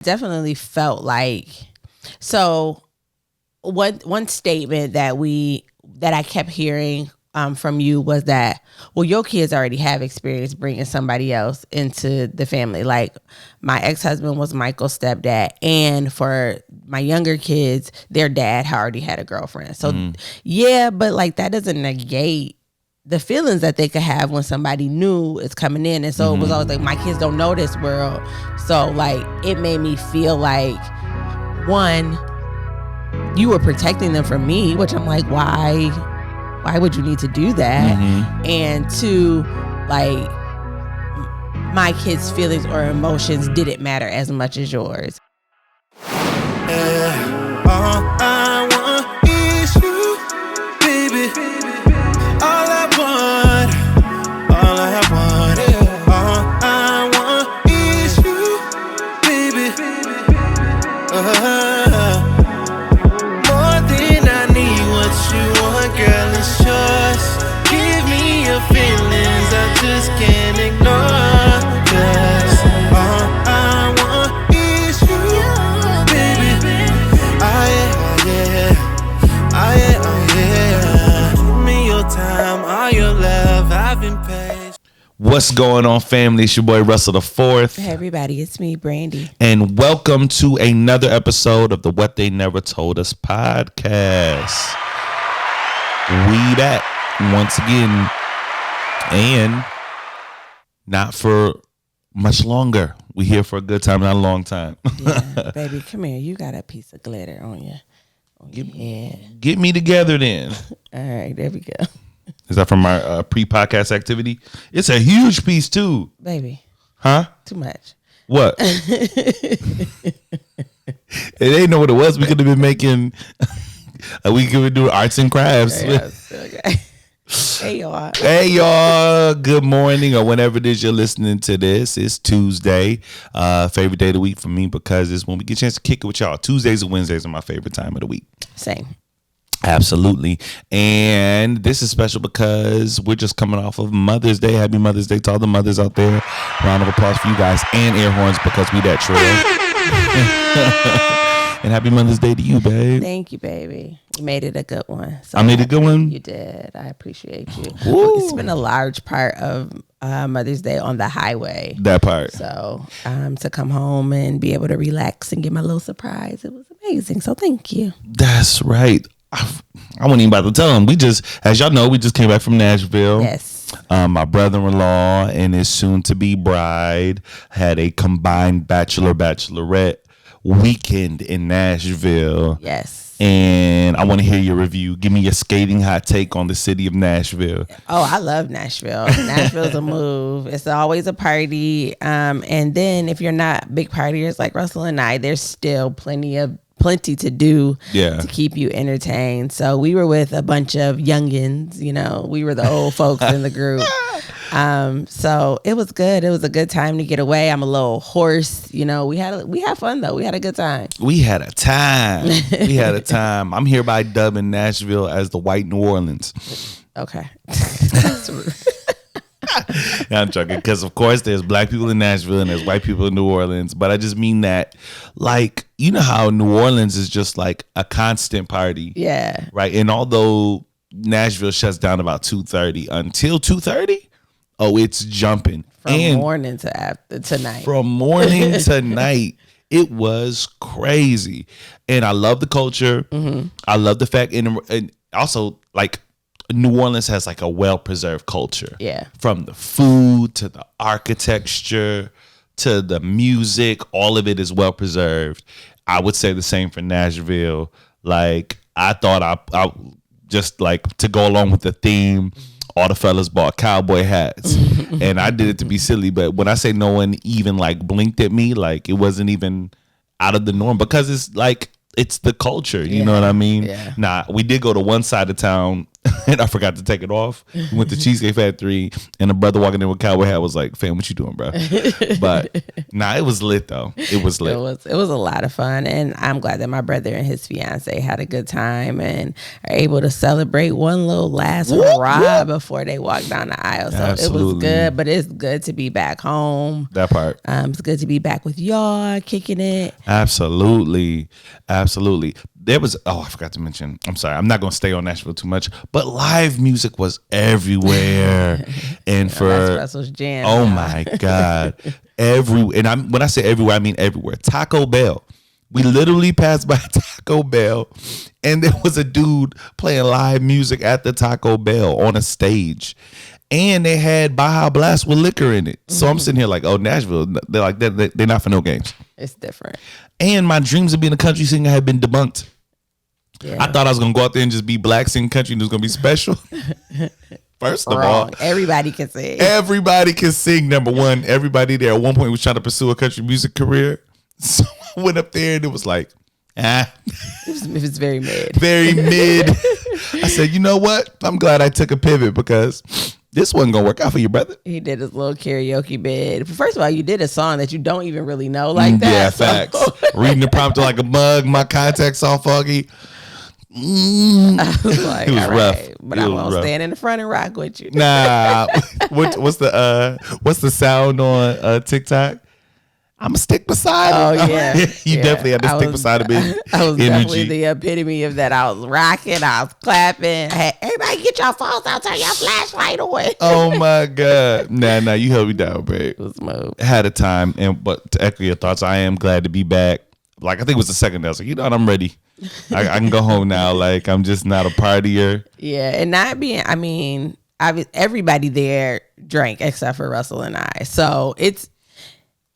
Definitely felt like, so one statement that I kept hearing from you was that, well, your kids already have experience bringing somebody else into the family. Like my ex-husband was Michael's stepdad, and for my younger kids, their dad already had a girlfriend. So yeah, but like that doesn't negate the feelings that they could have when somebody new is coming in. And so it was always like, my kids don't know this world. So like, it made me feel like, one, you were protecting them from me, which I'm like, why would you need to do that? And two, like, my kids' feelings or emotions didn't matter as much as yours. All I want is you, baby. All I want, all I want is you, baby. More than I need, what you want, girl, it's yours. Give me your feelings, I just can't ignore. 'Cause all I want is you, baby. Give me your time, all your love, I've been patient. What's going on, family? It's your boy Russell the Fourth. Hey everybody, it's me, Brandi. And welcome to another episode of the What They Never Told Us podcast. We back once again, and not for much longer. We here for a good time, not a long time. Yeah, baby, come here. You got a piece of glitter on your head. Get me together then. All right, there we go. Is that from our pre-podcast activity? It's a huge piece too. Baby. Huh? Too much. What? It ain't know what it was. We could have been making, we could be doing arts and crafts. Okay. Hey y'all. Hey y'all. Good morning, or whenever it is you're listening to this. It's Tuesday. Favorite day of the week for me because it's when we get a chance to kick it with y'all. Tuesdays and Wednesdays are my favorite time of the week. Same. Absolutely. And this is special because we're just coming off of Mother's Day. Happy Mother's Day to all the mothers out there. Round of applause for you guys, and air horns because we that trail. And happy Mother's Day to you, babe. Thank you, baby. You made it a good one. So I made a good one? You did. I appreciate you. Ooh. It's been a large part of Mother's Day on the highway. That part. So to come home and be able to relax and get my little surprise, it was amazing. So thank you. That's right. I wasn't even about to tell him. We just, as y'all know, we just came back from Nashville. Yes. My brother-in-law and his soon-to-be bride had a combined bachelorette weekend in Nashville. Yes. And I want to hear your review. Give me your skating hot take on the city of Nashville. Oh, I love Nashville. Nashville's a move. It's always a party. And then if you're not big partiers like Russell and I, there's still plenty to do to keep you entertained. So we were with a bunch of youngins, we were the old folks in the group. So it was good. It was a good time to get away. I'm a little hoarse. We had fun though. We had a good time. We had a time. I'm hereby dubbing Nashville as the white New Orleans. Okay. That's rude. Yeah, I'm joking, because of course there's black people in Nashville and there's white people in New Orleans, but I just mean that, like, you know how New Orleans is just like a constant party. Yeah. Right. And although Nashville shuts down about 2:30, until 2:30, it's jumping. From morning to night. From morning to night. It was crazy. And I love the culture. Mm-hmm. I love the fact, and also, like, New Orleans has like a well-preserved culture. Yeah. From the food to the architecture to the music, all of it is well-preserved. I would say the same for Nashville. Like, I thought I just, like, to go along with the theme, all the fellas bought cowboy hats. And I did it to be silly, but when I say no one even like blinked at me, like it wasn't even out of the norm, because it's like, it's the culture, you know what I mean? Yeah. Nah, we did go to one side of town and I forgot to take it off. We went to Cheesecake Factory, and the brother walking in with cowboy hat was like, "Fam, what you doing, bro?" But nah, it was lit though. It was lit. It was a lot of fun, and I'm glad that my brother and his fiance had a good time and are able to celebrate one little last hurrah before they walk down the aisle. So Absolutely. it was good, but it's good to be back home. That part. It's good to be back with y'all, kicking it. Absolutely. There was, I forgot to mention, I'm sorry, I'm not going to stay on Nashville too much, but live music was everywhere. And That's Russell's jam. oh my God, when I say everywhere, I mean everywhere. Taco Bell. We literally passed by Taco Bell, and there was a dude playing live music at the Taco Bell on a stage. And they had Baja Blast with liquor in it. So I'm sitting here like, oh, Nashville, they're like, they're not for no games. It's different. And my dreams of being a country singer had been debunked. Yeah. I thought I was going to go out there and just be black, sing country, and it was going to be special. First of all, everybody can sing. Everybody can sing, number one. Everybody there at one point was trying to pursue a country music career. So I went up there and it was like, It was very mid. Very mid. I said, you know what? I'm glad I took a pivot because this wasn't going to work out for you, brother. He did his little karaoke bid. First of all, you did a song that you don't even really know like that. Yeah, facts. Reading the prompter like a mug. My contacts all foggy. I was like, It was all rough. right, but It I was won't rough. stand in the front and rock with you. Nah. What's the sound on TikTok? I'ma stick beside him. Oh yeah, You yeah. definitely had to stick beside him. I was definitely Energy. the epitome of that. I was rocking, I was clapping. Hey, everybody, get your phones out, turn your flashlight away. Oh my God. Nah, you held me down, babe. It was smooth. Had a time, but to echo your thoughts, I am glad to be back. Like I think it was the second day. I was like, you know what, I'm ready. I can go home now. Like I'm just not a partier. Yeah, and not being. I mean, everybody there drank except for Russell and I. So it's.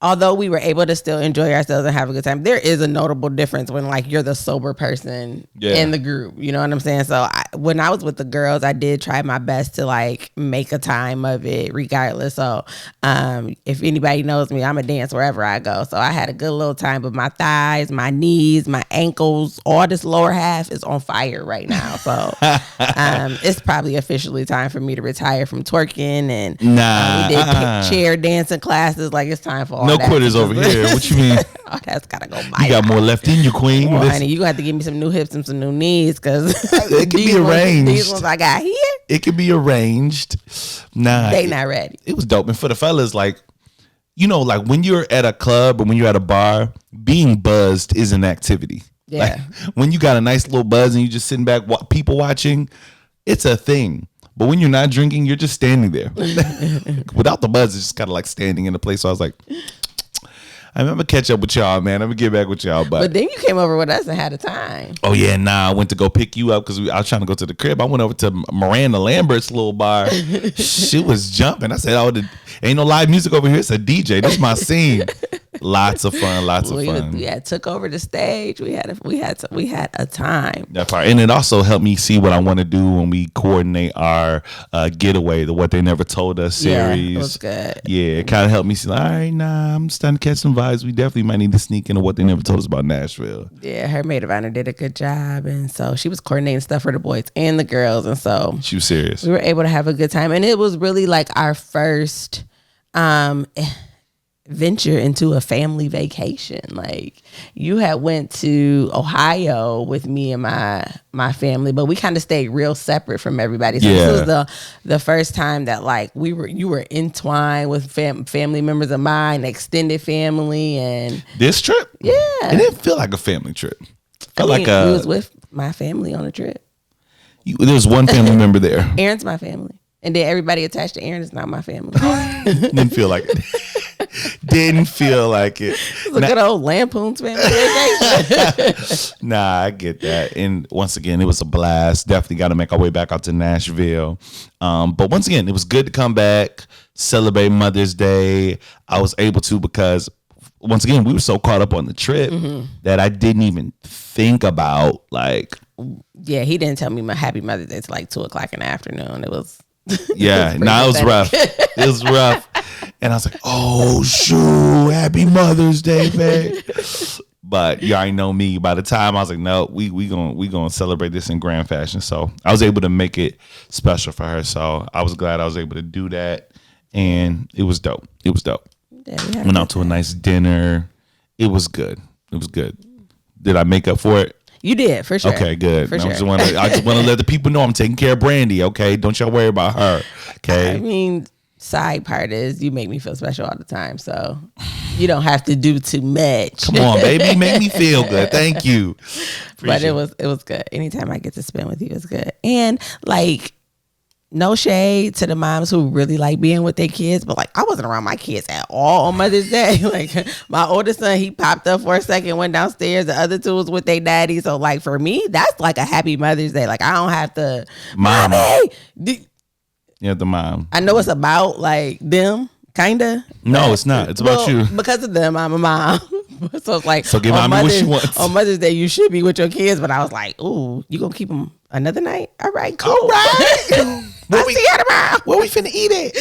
Although we were able to still enjoy ourselves and have a good time, there is a notable difference when like you're the sober person in the group. You know what I'm saying? So when I was with the girls, I did try my best to like make a time of it regardless. So if anybody knows me, I'm a dance wherever I go. So I had a good little time, but my thighs, my knees, my ankles, all this lower half is on fire right now. So it's probably officially time for me to retire from twerking. And we did chair dancing classes. Like it's time for all No that. quitters over here. What you mean? Oh, that's gotta go by. You got more left in you, queen. Well, honey, you gonna have to give me some new hips and some new knees because It can be arranged. These ones I got here, It can be arranged. Nah, they not ready. It was dope. And for the fellas, like, you know, like when you're at a club or when you're at a bar, being buzzed is an activity. Yeah. Like, when you got a nice little buzz and you just sitting back, people watching, it's a thing. But when you're not drinking, you're just standing there. Without the buzz, it's just kind of like standing in a place. So I was like, I'm gonna catch up with y'all, man. I'm gonna get back with y'all. But then you came over with us and had a time. Oh yeah, I went to go pick you up because I was trying to go to the crib. I went over to Miranda Lambert's little bar. She was jumping. I said, "Oh, ain't no live music over here. It's a DJ. This is my scene." Lots of fun. We had took over the stage. We had a time. That part, and it also helped me see what I want to do when we coordinate our getaway, the What They Never Told Us series. Yeah, it was good. Yeah, it kind of helped me see. Like, all right, I'm starting to catch some vibes. We definitely might need to sneak into What They Never Told Us About Nashville. Yeah, her maid of honor did a good job, and so she was coordinating stuff for the boys and the girls, and so She was serious. we were able to have a good time, and it was really like our first venture into a family vacation. Like you had went to Ohio with me and my family, but we kind of stayed real separate from everybody. So this was the first time that like you were entwined with family members of mine, extended family, and This trip, yeah, it didn't feel like a family trip. It felt I mean, like we was with my family on a trip. there was one family member there. Aaron's my family. And then everybody attached to Aaron is not my family. Didn't feel like it. Didn't feel like it. It's a good old Lampoon's family vacation. Nah, I get that. And once again, it was a blast. Definitely got to make our way back out to Nashville. But once again, it was good to come back, celebrate Mother's Day. I was able to because, once again, we were so caught up on the trip that I didn't even think about like. Yeah, he didn't tell me my happy Mother's Day till like 2:00 in the afternoon. It was. Yeah, it was rough. It was rough. And I was like, oh, shoot, happy Mother's Day, babe. But you already know me. By the time I was like, no, we gonna celebrate this in grand fashion. So I was able to make it special for her. So I was glad I was able to do that, and it was dope. It was dope. Yeah, Went out to a nice dinner. It was good. It was good. Did I make up for it? You did, for sure. Okay, good. For I sure. just want to let the people know I'm taking care of Brandi. Okay, don't y'all worry about her. Okay. I mean, side part is you make me feel special all the time, so you don't have to do too much. Come on, baby, make me feel good. Thank you. But it was good. Anytime I get to spend with you, it's good. And like, no shade to the moms who really like being with their kids, but like I wasn't around my kids at all on Mother's Day. Like my oldest son, he popped up for a second, went downstairs. The other two was with their daddy. So like for me, that's like a happy Mother's Day. Like I don't have to, mommy. Yeah, the mom. I know it's about like them, kinda. No, it's not. It's about you. Because of them, I'm a mom. So it's like, so give mommy what she wants. On Mother's Day, you should be with your kids. But I was like, ooh, you gonna keep them another night? All right, cool. All right. I'll see you tomorrow. Where we finna eat it?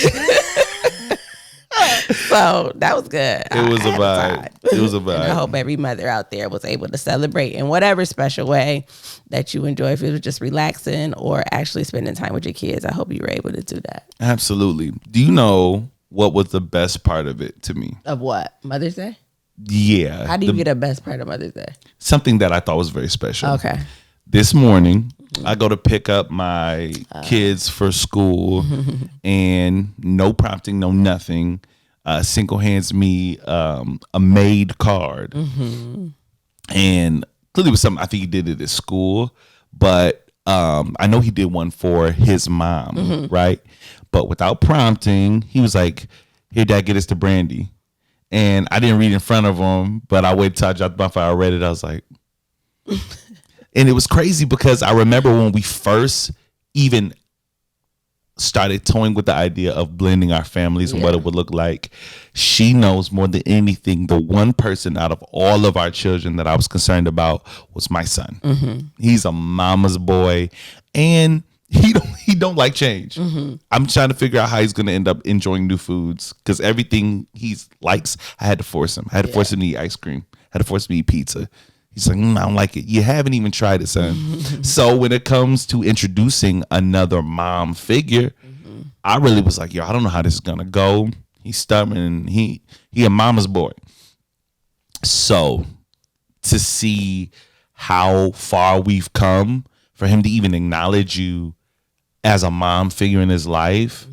So that was good. It was a vibe. It was a vibe. And I hope every mother out there was able to celebrate in whatever special way that you enjoy. If it was just relaxing or actually spending time with your kids, I hope you were able to do that. Absolutely. Do you know what was the best part of it to me? Of what? Mother's Day? Yeah. How do you get a best part of Mother's Day? Something that I thought was very special. Okay. This morning, I go to pick up my kids for school, and no prompting, no nothing. Single hands me a made card, and clearly it was something I think he did it at school, but I know he did one for his mom, right? But without prompting, he was like, "Here, Dad, get us to Brandi." And I didn't read in front of him, but I waited till I dropped my phone. I read it. I was like. And it was crazy because I remember when we first even started toying with the idea of blending our families and what it would look like. She knows more than anything, the one person out of all of our children that I was concerned about was my son. He's a mama's boy, and he don't like change. I'm trying to figure out how he's going to end up enjoying new foods because everything he likes, I had to force him. I had to force him to eat ice cream. I had to force him to eat pizza. He's like, I don't like it. You haven't even tried it, son. So when it comes to introducing another mom figure, I really was like, yo, I don't know how this is gonna go. He's stubborn and he a mama's boy. So to see how far we've come, for him to even acknowledge you as a mom figure in his life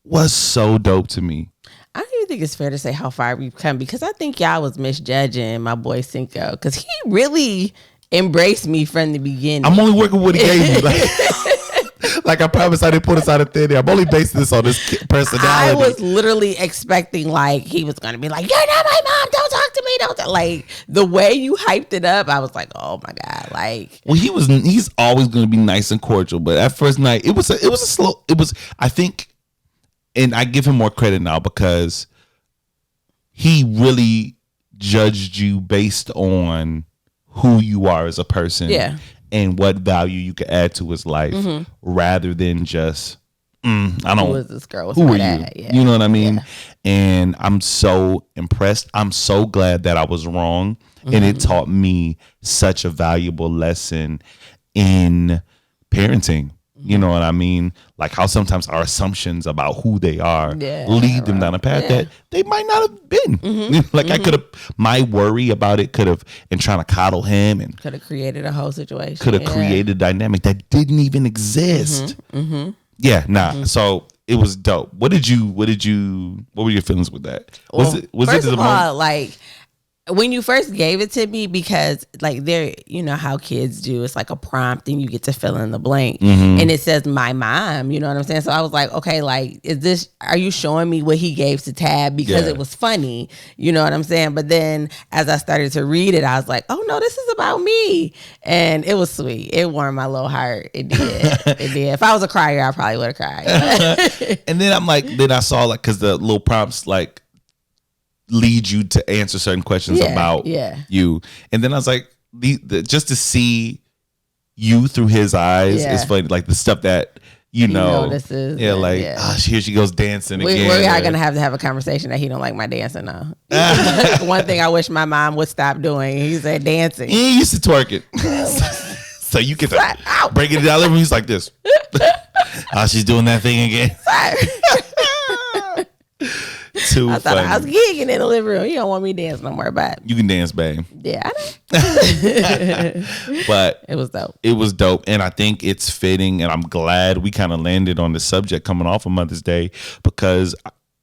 was so dope to me. I don't even think it's fair to say how far we've come because I think y'all was misjudging my boy Cinco because he really embraced me from the beginning. I'm only working with what he gave me. Like I promised I didn't put us out of thin air. I'm only basing this on this personality. I was literally expecting like he was going to be like, you're not my mom. Don't talk to me. Like the way you hyped it up, I was like, oh my God. Like, well, he's always going to be nice and cordial. But that first night, I think, and I give him more credit now because he really judged you based on who you are as a person and what value you could add to his life rather than just, I don't who is this girl? Who are you? Yeah. You know what I mean? Yeah. And I'm so impressed. I'm so glad that I was wrong. And it taught me such a valuable lesson in parenting. You know what I mean? Like how sometimes our assumptions about who they are lead them down a path that they might not have been. Like I could have, my worry about it could have, and trying to coddle him and could have created a whole situation. Could have created a dynamic that didn't even exist. Yeah, nah. So it was dope. What were your feelings with that? Was it the moment? Like when you first gave it to me, because like there, you know how kids do, it's like a prompt and you get to fill in the blank and it says my mom, you know what I'm saying? So I was like, okay, like, are you showing me what he gave to Tab because it was funny, you know what I'm saying? But then as I started to read it, I was like, oh no, this is about me. And it was sweet. It warmed my little heart. It did. It did. If I was a crier, I probably would have cried. And then then I saw like, cause the little prompts like, lead you to answer certain questions about you. And then I was like, just to see you through his eyes is funny. Like the stuff that you He know, notices yeah, and, like yeah. here she goes dancing again. We are gonna have a conversation that he don't like my dancing now. One thing I wish my mom would stop doing. He said dancing. He used to twerk it, so you get to break it down. He's like this. Oh, she's doing that thing again. Too I thought funny. I was gigging in the living room. You don't want me dancing no more, but You can dance, babe. yeah, I know. But It was dope. it was dope, and I think it's fitting, and I'm glad we kind of landed on the subject coming off of Mother's Day, because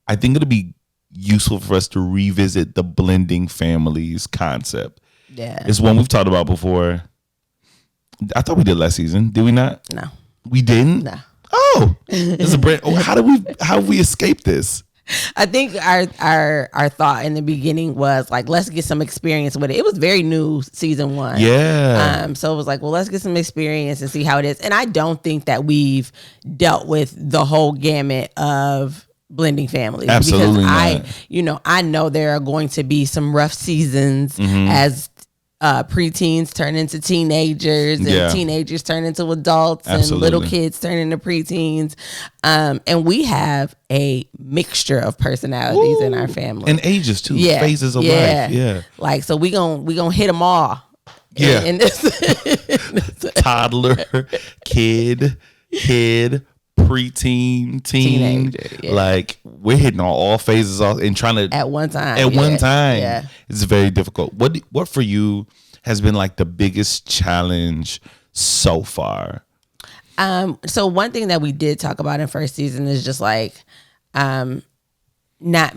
I think it'll be useful for us to revisit the blending families concept. Yeah. It's one we've talked about before. I thought we did last season. Did we not? No. We didn't? No. Oh, this is a brand. How have we escaped this? I think our thought in the beginning was like, let's get some experience with it. It was very new, season 1. Yeah. So it was like, well, let's get some experience and see how it is. And I don't think that we've dealt with the whole gamut of blending families. Absolutely Because not. I know there are going to be some rough seasons as preteens turn into teenagers, and teenagers turn into adults, and little kids turn into preteens. And we have a mixture of personalities in our family and ages too. Yeah. Phases of life. Yeah. Like, so we gonna hit them all. Yeah. In this Toddler, kid, preteen, teen. Teenager, yeah. Like, we're hitting all phases off and trying to at one time. Yeah. It's very difficult. What for you has been like the biggest challenge so far? So one thing that we did talk about in first season is just like not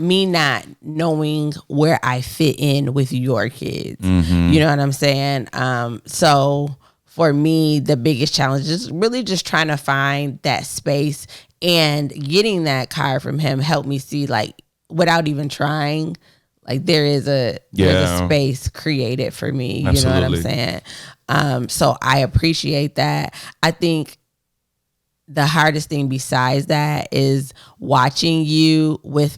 knowing where I fit in with your kids. Mm-hmm. You know what I'm saying? So for me, the biggest challenge is really just trying to find that space, and getting that card from him helped me see, like, without even trying, like there's a space created for me. Absolutely. You know what I'm saying? So I appreciate that. I think the hardest thing besides that is watching you with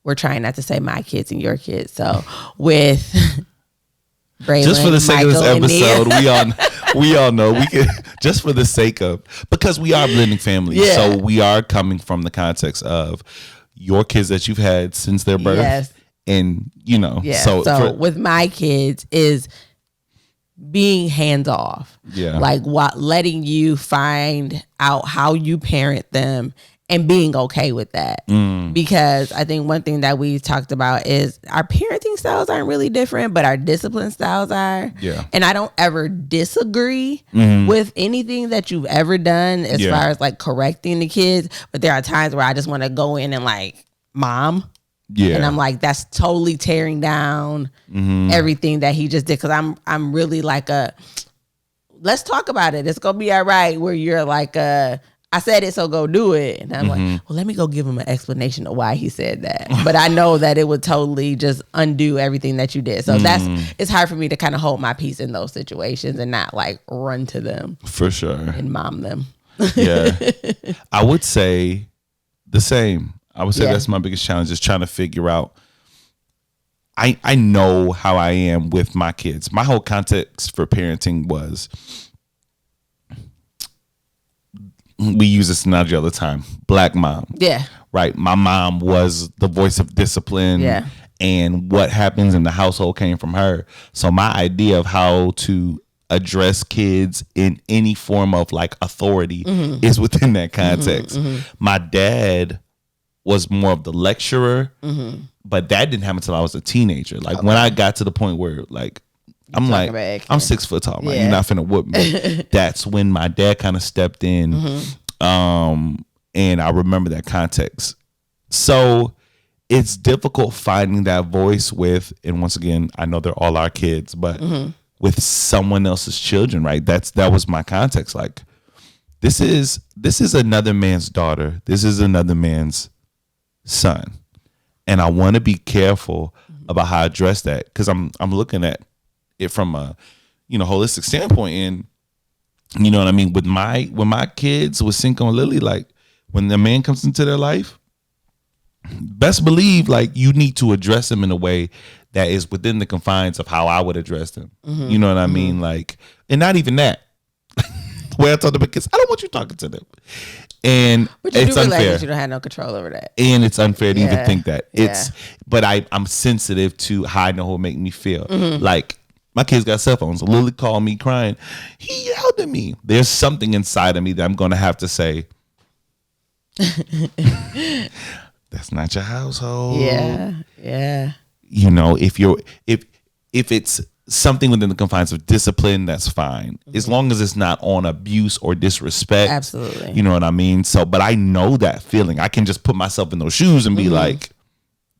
we're trying not to say my kids and your kids. So with Braylon, just for the sake Michael, of this episode, we all know we can, just for the sake of, because we are blending families. Yeah. So we are coming from the context of your kids that you've had since their birth. Yes. And you know, Yeah. so with my kids is being hands off. Yeah. Like letting you find out how you parent them and being okay with that. Because I think one thing that we talked about is our parenting styles aren't really different, but our discipline styles are. Yeah. And I don't ever disagree with anything that you've ever done as far as like correcting the kids. But there are times where I just want to go in and like, Mom. Yeah. And I'm like, that's totally tearing down everything that he just did. Cause I'm really like let's talk about it. It's gonna be all right. Where you're like I said it, so go do it. And I'm like, well, let me go give him an explanation of why he said that. But I know that it would totally just undo everything that you did. So it's hard for me to kind of hold my peace in those situations and not like run to them for sure and mom them. Yeah. I would say the same. I would say Yeah. that's my biggest challenge, is trying to figure out. I know how I am with my kids. My whole context for parenting was, we use this analogy all the time, Black mom. Yeah. Right. My mom was the voice of discipline. Yeah. And what happens in the household came from her. So my idea of how to address kids in any form of like authority is within that context. My dad was more of the lecturer, but that didn't happen until I was a teenager. Like when I got to the point where like, I'm like, I'm 6 foot tall, man. Yeah. You're not finna whoop me. That's when my dad kind of stepped in. And I remember that context. So it's difficult finding that voice with, and once again, I know they're all our kids, but with someone else's children, right? That was my context. Like, this is another man's daughter. This is another man's son. And I want to be careful about how I address that, because I'm looking at it from a holistic standpoint. And you know what I mean, with my kids, with Cinco and Lily, like when the man comes into their life, best believe like you need to address them in a way that is within the confines of how I would address them. You know what I mean? Like, and not even that. way I talk to my kids, I don't want you talking to them. And But you it's do realize unfair. that you don't have no control over that. And it's unfair to even think that. Yeah. But I'm sensitive to how I know who make me feel. Mm-hmm. Like, my kids got cell phones. Lily called me crying. He yelled at me. There's something inside of me that I'm going to have to say, that's not your household. Yeah. You know, if it's something within the confines of discipline, that's fine. As long as it's not on abuse or disrespect. Absolutely. You know what I mean? So, but I know that feeling. I can just put myself in those shoes and be like,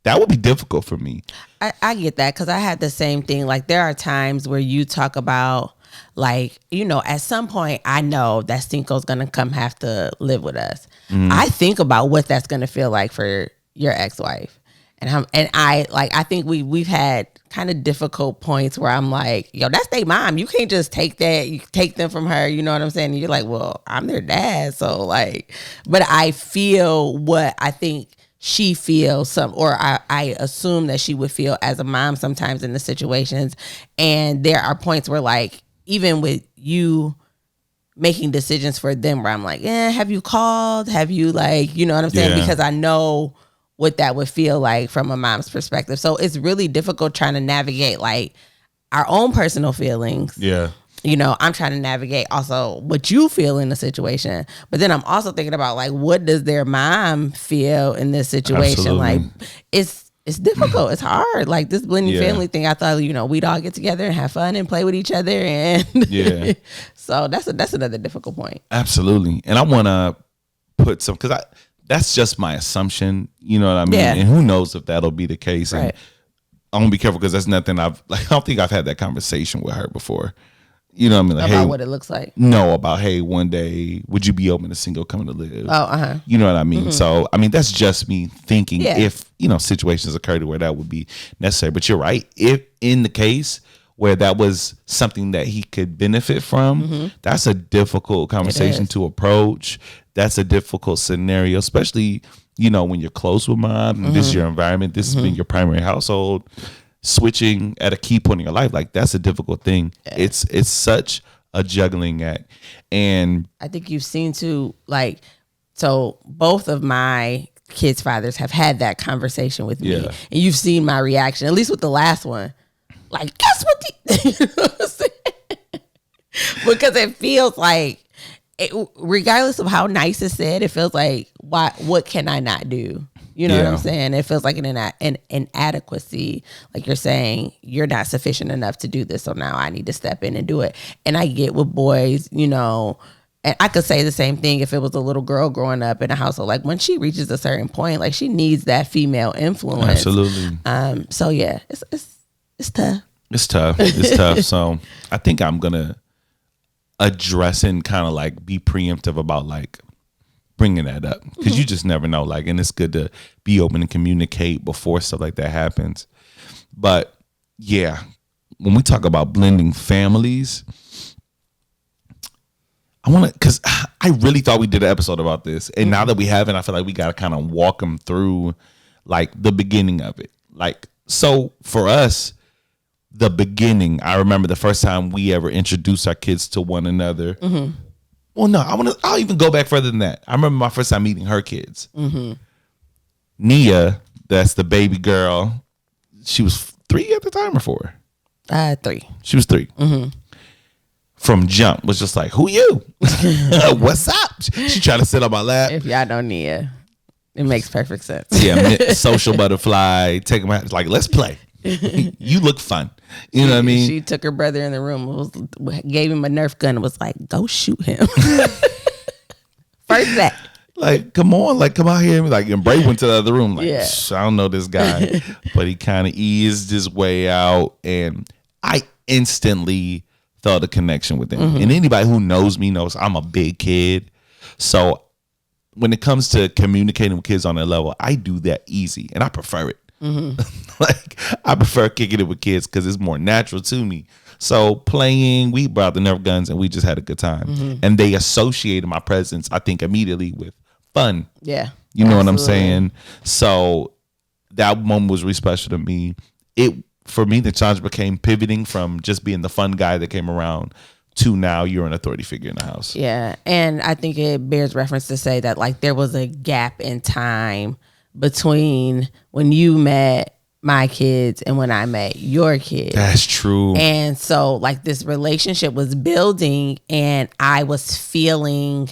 that would be difficult for me. I get that because I had the same thing. Like, there are times where you talk about, like, you know, at some point I know that Cinco's gonna come have to live with us. I think about what that's gonna feel like for your ex-wife, and I think we've had kind of difficult points where I'm like, yo, that's their mom. You can't just take that. You take them from her. You know what I'm saying? And you're like, well, I'm their dad, so like, but I feel what I think she feels, or I assume that she would feel as a mom sometimes in the situations. And there are points where, like, even with you making decisions for them, where I'm like, have you called? Have you, like, you know what I'm saying? Yeah. Because I know what that would feel like from a mom's perspective. So it's really difficult trying to navigate, like, our own personal feelings. Yeah. You know, I'm trying to navigate also what you feel in the situation. But then I'm also thinking about, like, what does their mom feel in this situation? Absolutely. Like, it's difficult. It's hard. Like, this blended Yeah. family thing, I thought, you know, we'd all get together and have fun and play with each other. And Yeah. so that's another difficult point. Absolutely. And I want to put some, because that's just my assumption. You know what I mean? Yeah. And who knows if that'll be the case. Right. And I'm going to be careful because that's nothing I don't think I've had that conversation with her before. You know what I mean? Like, About hey, what it looks like. no, about, hey, one day, would you be open to single coming to live? Oh, You know what I mean? So, I mean, that's just me thinking Yeah. if, you know, situations occur to where that would be necessary. But you're right. If in the case where that was something that he could benefit from, that's a difficult conversation is. to approach. That's a difficult scenario, especially, you know, when you're close with mom and this is your environment, this has been your primary household. Switching at a key point in your life, like, that's a difficult thing. Yeah. It's such a juggling act. And I think you've seen too, like, so both of my kids' fathers have had that conversation with me. Yeah. And you've seen my reaction, at least with the last one. Like, guess what? You know what I'm saying? Because it feels like, regardless of how nice it's said, it feels like, what can I not do? You know what I'm saying? It feels like an inadequacy. Like, you're saying you're not sufficient enough to do this, so now I need to step in and do it. And I get with boys, you know, and I could say the same thing if it was a little girl growing up in a household. Like, when she reaches a certain point, like, she needs that female influence. Absolutely. So yeah, it's tough. It's tough. It's tough. So I think I'm gonna address and kind of like be preemptive about like bringing that up, because you just never know. Like, and it's good to be open and communicate before stuff like that happens. But yeah, when we talk about blending families, I want to, because I really thought we did an episode about this, and now that we haven't, I feel like we got to kind of walk them through like the beginning of it. Like, so for us, the beginning, I remember the first time we ever introduced our kids to one another. Well, no, I'll even go back further than that. I remember my first time meeting her kids. Nia, that's the baby girl. She was 3 at the time or 4? 3. She was 3. From jump was just like, who you? What's up? She tried to sit on my lap. If y'all don't need it, it makes perfect sense. Yeah, social butterfly. Take him out. Like, let's play. You look fun. You know what I mean? She took her brother in the room, gave him a Nerf gun, and was like, go shoot him. First that. Like, come on, like, come out here. Like, and Bray went to the other room. Like, Yeah. I don't know this guy. But he kind of eased his way out. And I instantly felt a connection with him. And anybody who knows me knows I'm a big kid. So when it comes to communicating with kids on that level, I do that easy. And I prefer it. Like, I prefer kicking it with kids because it's more natural to me. So playing, we brought the Nerf guns and we just had a good time. And they associated my presence, I think, immediately with fun. Yeah. You know what I'm Absolutely. saying? So that moment was really special to me. For me, the challenge became pivoting from just being the fun guy that came around to now you're an authority figure in the house. Yeah. And I think it bears reference to say that like there was a gap in time between when you met my kids and when I met your kids. That's true. And so like this relationship was building and I was feeling,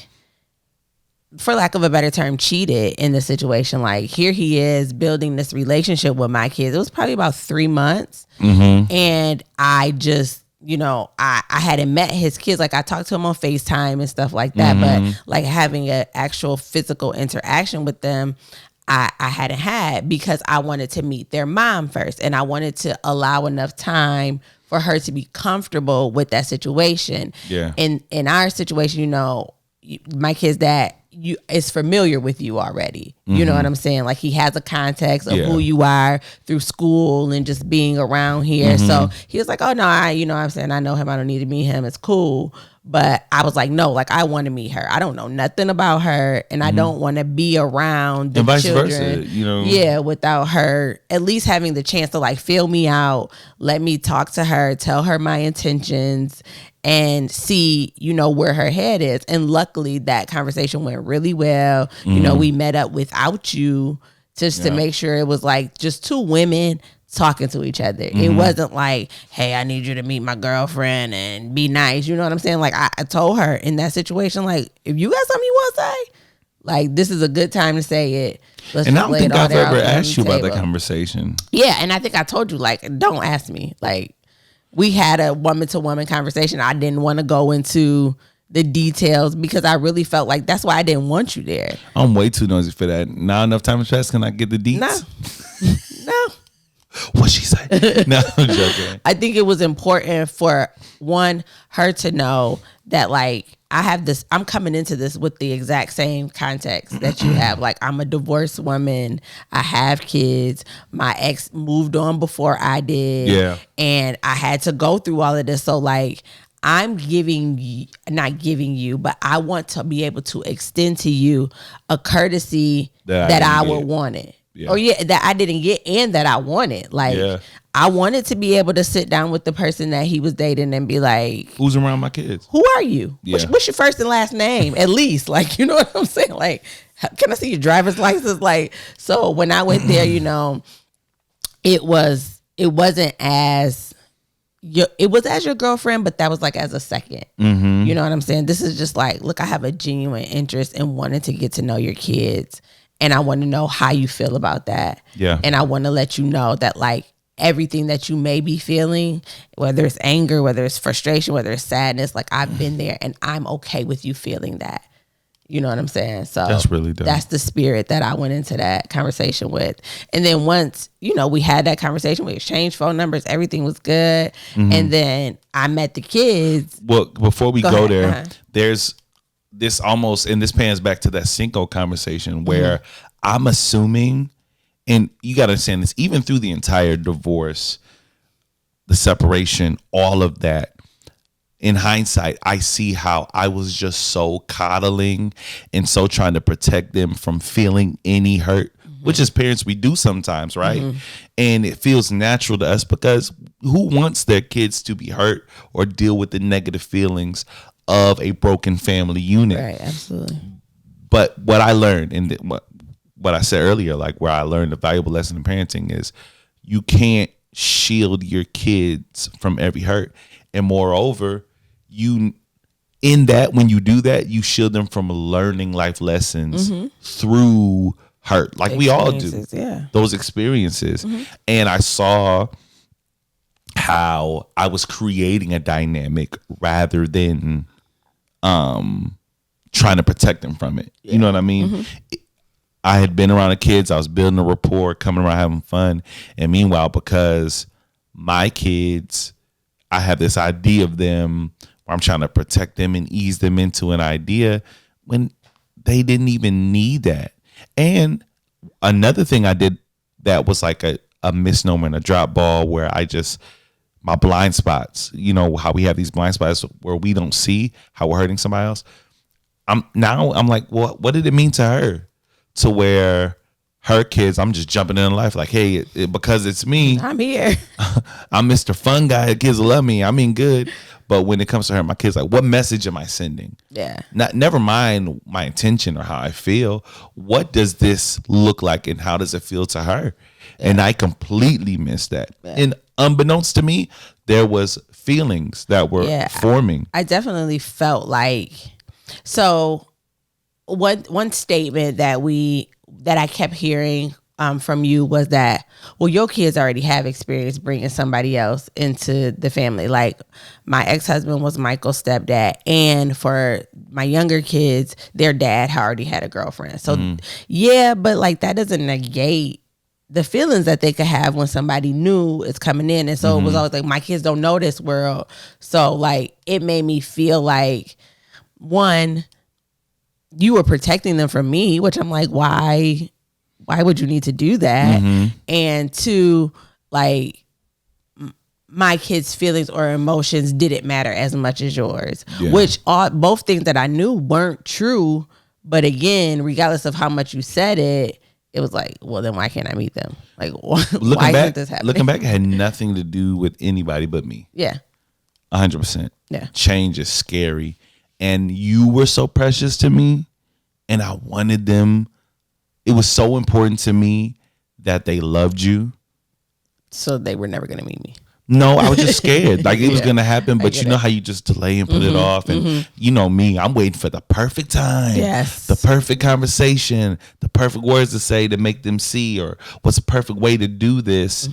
for lack of a better term, cheated in the situation. Like here he is building this relationship with my kids. It was probably about 3 months. And I just, I hadn't met his kids. Like I talked to him on FaceTime and stuff like that. But like having an actual physical interaction with them, I hadn't had because I wanted to meet their mom first. And I wanted to allow enough time for her to be comfortable with that situation. Yeah. In our situation, my kid's dad is familiar with you already. You know what I'm saying? Like he has a context of who you are through school and just being around here. So he was like, oh no, I know him. I don't need to meet him. It's cool. But I was like, no, like I want to meet her. I don't know nothing about her, and I don't want to be around the and vice children. versa, Yeah, without her at least having the chance to like feel me out, let me talk to her, tell her my intentions, and see, where her head is. And luckily that conversation went really well. We met up without you just to make sure it was like just two women talking to each other. It wasn't like, hey, I need you to meet my girlfriend and be nice. You know what I'm saying? Like I told her in that situation, like, if you got something you want to say, like this is a good time to say it. And I don't think I've ever asked you about that conversation. Yeah, and I think I told you, like, don't ask me. Like, we had a woman-to-woman conversation. I didn't want to go into the details because I really felt like that's why I didn't want you there. I'm way too nosy for that. Not enough time to pass. Can I get the deets? No. What she say? No, I'm joking. I think it was important for her to know that like I'm coming into this with the exact same context that you have. Like I'm a divorced woman. I have kids. My ex moved on before I did. Yeah. And I had to go through all of this. So like not giving you, but I want to be able to extend to you a courtesy that I would want it. Yeah. Or that I didn't get and that I wanted. Like I wanted to be able to sit down with the person that he was dating and be like, who's around my kids? Who are you? Yeah. What's your first and last name? At least, like, you know what I'm saying? Like, can I see your driver's license? Like, so when I went there, it wasn't as it was as your girlfriend, but that was like as a second. You know what I'm saying? This is just like, look, I have a genuine interest in wanting to get to know your kids. And I want to know how you feel about that. Yeah. And I want to let you know that like everything that you may be feeling, whether it's anger, whether it's frustration, whether it's sadness, like I've been there and I'm okay with you feeling that. You know what I'm saying? So that's really dope. That's the spirit that I went into that conversation with. And then once, we had that conversation, we exchanged phone numbers, everything was good. And then I met the kids. Well, before we go there, Uh-huh. there's this almost, and this pans back to that Cinco conversation where I'm assuming, and you got to understand this, even through the entire divorce, the separation, all of that, in hindsight, I see how I was just so coddling and so trying to protect them from feeling any hurt, which as parents we do sometimes, right? And it feels natural to us because who wants their kids to be hurt or deal with the negative feelings of a broken family unit? Right, absolutely. But what I learned, and what I said earlier, like where I learned a valuable lesson in parenting is you can't shield your kids from every hurt. And moreover, when you do that, you shield them from learning life lessons through hurt, like we all do. Those experiences. And I saw how I was creating a dynamic rather than trying to protect them from it. You know what I mean? I had been around the kids. I was building a rapport, coming around having fun. And meanwhile, because my kids, I have this idea of them where I'm trying to protect them and ease them into an idea when they didn't even need that. And another thing I did that was like a misnomer and a drop ball where my blind spots, how we have these blind spots where we don't see how we're hurting somebody else. I'm like, well, what did it mean to her? To where her kids, I'm just jumping in life like, hey, because it's me. I'm here. I'm Mr. Fun Guy. The kids love me. I mean, good. But when it comes to her, my kids, like, what message am I sending? Yeah. Never mind my intention or how I feel. What does this look like and how does it feel to her? Yeah. And I completely missed that. Yeah. And unbeknownst to me, there was feelings that were forming. I definitely felt like, so one statement that I kept hearing from you was that, well, your kids already have experience bringing somebody else into the family. Like, my ex-husband was Michael's stepdad, and for my younger kids, their dad already had a girlfriend. So yeah, but like, that doesn't negate the feelings that they could have when somebody new is coming in. And so it was always like, my kids don't know this world. So like, it made me feel like, one, you were protecting them from me, which I'm like, why would you need to do that? And two, like, my kids' feelings or emotions didn't matter as much as yours, which both things that I knew weren't true. But again, regardless of how much you said it, it was like, well, then why can't I meet them? Like, why isn't this happening? Looking back, it had nothing to do with anybody but me. Yeah. 100%. Yeah. Change is scary. And you were so precious to me, and I wanted them. It was so important to me that they loved you. So they were never going to meet me. No, I was just scared. Like, it was going to happen, but you know how you just delay and put it off. And you know me, I'm waiting for the perfect time. Yes. The perfect conversation, the perfect words to say to make them see, or what's the perfect way to do this.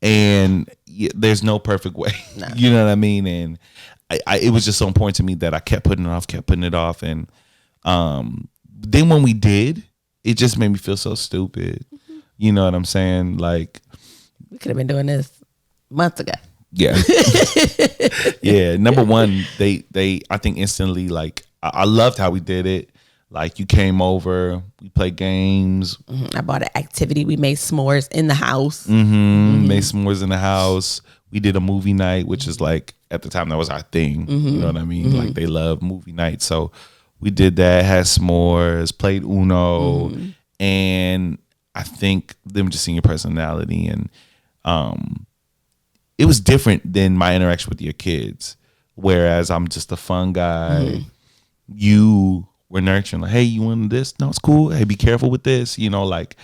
And there's no perfect way. No. You know what I mean? And it was just so important to me that I kept putting it off. And then when we did, it just made me feel so stupid. You know what I'm saying? Like, we could have been doing this months ago. Yeah. Yeah. Number one, they I think instantly, like, I loved how we did it. Like, you came over, we played games. I bought an activity. We made s'mores in the house. Made s'mores in the house. We did a movie night, which is like, at the time, that was our thing. You know what I mean? Like, they love movie night. So we did that, had s'mores, played Uno. And I think them just seeing your personality, and it was different than my interaction with your kids. Whereas I'm just a fun guy. You were nurturing, like, hey, you want this? No, it's cool. Hey, be careful with this. You know, like,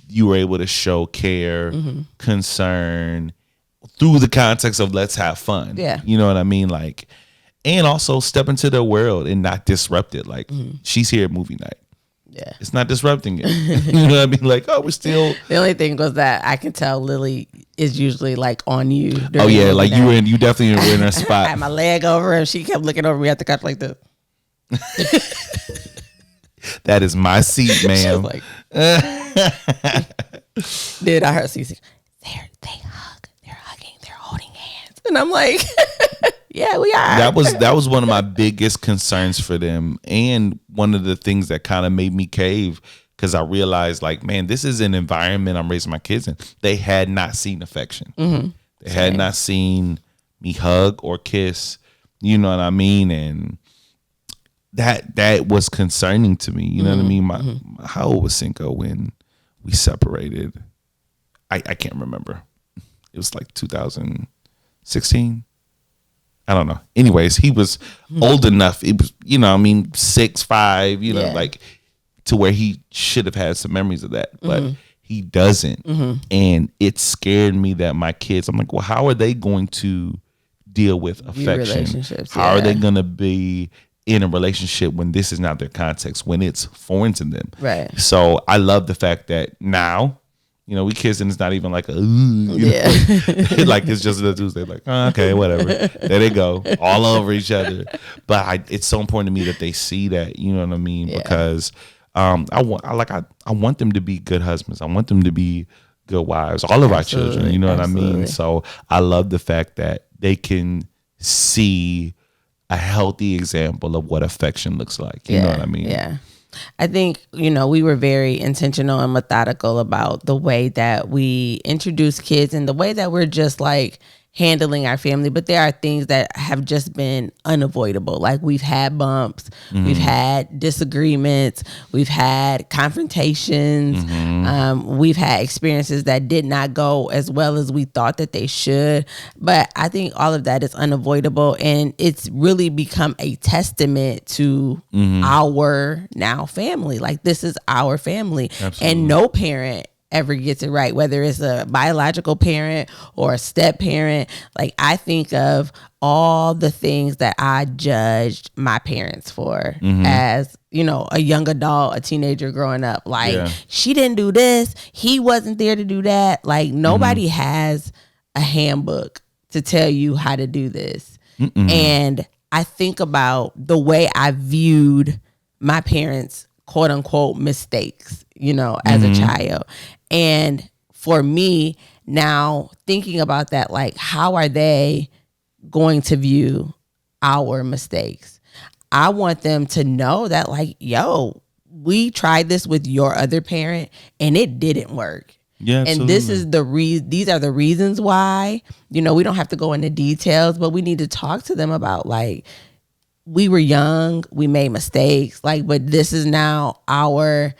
you were able to show care, concern through the context of let's have fun. Yeah. You know what I mean? Like, and also step into their world and not disrupt it. Like, she's here at movie night. Yeah. It's not disrupting it. You know what I mean? Like, oh, we're still. The only thing was that I can tell Lily is usually like on you. Oh yeah, like you definitely were in her spot. I had my leg over and she kept looking over me at the couch like this. That is my seat, ma'am. Like, dude, I heard Cece. They're hugging, they're holding hands, and I'm like, yeah, we are. That was one of my biggest concerns for them, and one of the things that kind of made me cave, because I realized, like, man, this is an environment I'm raising my kids in. They had not seen affection. They had not seen me hug or kiss. You know what I mean? And that was concerning to me. You know what I mean? How old was Cinco when we separated? I can't remember. It was like 2016. I don't know. Anyways, he was old enough. It was, you know, I mean, 6, 5, you know, like, to where he should have had some memories of that, but he doesn't. And it scared me that my kids, I'm like, well, how are they going to deal with affection? How are they going to be in a relationship when this is not their context, when it's foreign to them? Right. So I love the fact that now, you know, we kissing, it's not even like a, like, it's just a Tuesday, like, oh, okay, whatever. There they go, all over each other. But it's so important to me that they see that, you know what I mean? Because I want them to be good husbands. I want them to be good wives, all of our children, you know what I mean? So I love the fact that they can see a healthy example of what affection looks like. You know what I mean? Yeah. I think, you know, we were very intentional and methodical about the way that we introduce kids and the way that we're just like, handling our family, but there are things that have just been unavoidable. Like we've had bumps, we've had disagreements, we've had confrontations, we've had experiences that did not go as well as we thought that they should. But I think all of that is unavoidable, and it's really become a testament to our now family. Like this is our family. Absolutely. And no parent ever gets it right, whether it's a biological parent or a step parent. Like I think of all the things that I judged my parents for as, you know, a young adult, a teenager growing up. Like she didn't do this, he wasn't there to do that. Like nobody has a handbook to tell you how to do this. And I think about the way I viewed my parents' quote unquote mistakes, you know, as a child. And for me now thinking about that, like how are they going to view our mistakes? I want them to know that like, yo, we tried this with your other parent and it didn't work. Yeah, absolutely. And this is these are the reasons why. You know, we don't have to go into details, but we need to talk to them about like, we were young, we made mistakes, like, but this is now our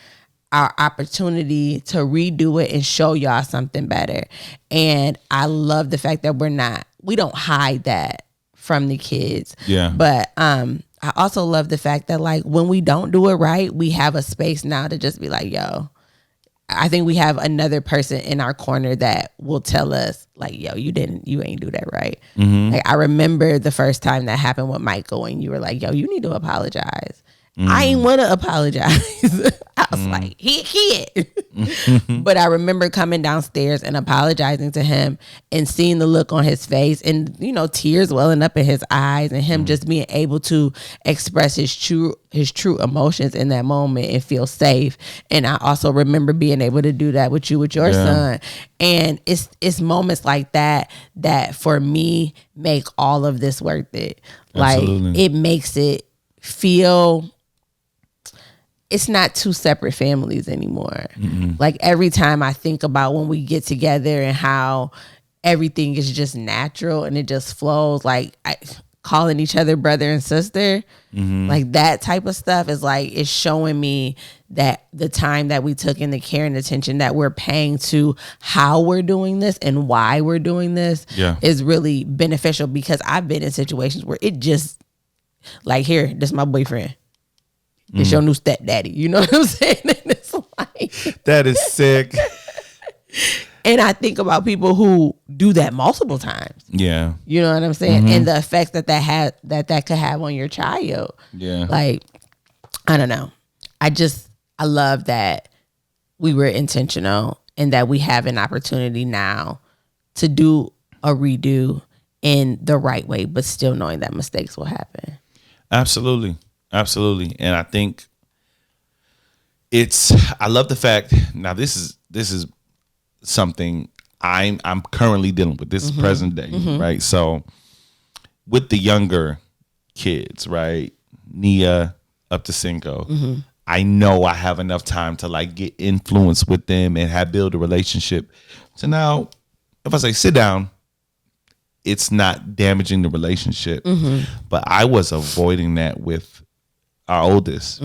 opportunity to redo it and show y'all something better. And I love the fact that we don't hide that from the kids. Yeah. But I also love the fact that like when we don't do it right, we have a space now to just be like, yo, I think we have another person in our corner that will tell us like, yo, you ain't do that right. Like I remember the first time that happened with Michael and you were like, yo, you need to apologize. I ain't want to apologize. I was like, he a kid. But I remember coming downstairs and apologizing to him and seeing the look on his face and, you know, tears welling up in his eyes and him just being able to express his true emotions in that moment and feel safe. And I also remember being able to do that with you, with your son. And it's moments like that for me make all of this worth it. Absolutely. Like it makes it feel it's not two separate families anymore. Like every time I think about when we get together and how everything is just natural and it just flows, like calling each other brother and sister, like that type of stuff is like, it's showing me that the time that we took and the care and attention that we're paying to how we're doing this and why we're doing this is really beneficial, because I've been in situations where it just like, here, this is my boyfriend. It's your new stepdaddy. You know what I'm saying? And it's like, that is sick. And I think about people who do that multiple times. Yeah. You know what I'm saying? And the effects that could have on your child. Yeah. Like, I don't know. I love that we were intentional and that we have an opportunity now to do a redo in the right way, but still knowing that mistakes will happen. Absolutely. Absolutely. And I think I love the fact, now this is something I'm currently dealing with. This is present day, right? So with the younger kids, right? Nia up to Cinco, I know I have enough time to like get influence with them and build a relationship. So now if I say sit down, it's not damaging the relationship. But I was avoiding that with our oldest.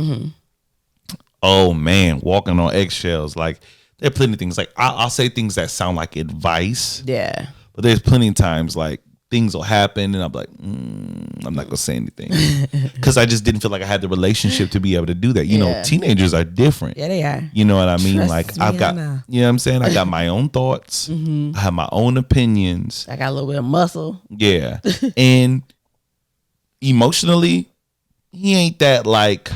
Oh man, walking on eggshells. Like there are plenty of things. Like I'll say things that sound like advice. Yeah. But there's plenty of times like things will happen and I'm like, I'm not gonna say anything because I just didn't feel like I had the relationship to be able to do that. You know, teenagers are different. Yeah, they are. You know what I mean? Trust like me, I've got, you know what I'm saying? I got my own thoughts. I have my own opinions. I got a little bit of muscle. Yeah. And emotionally, he ain't that like,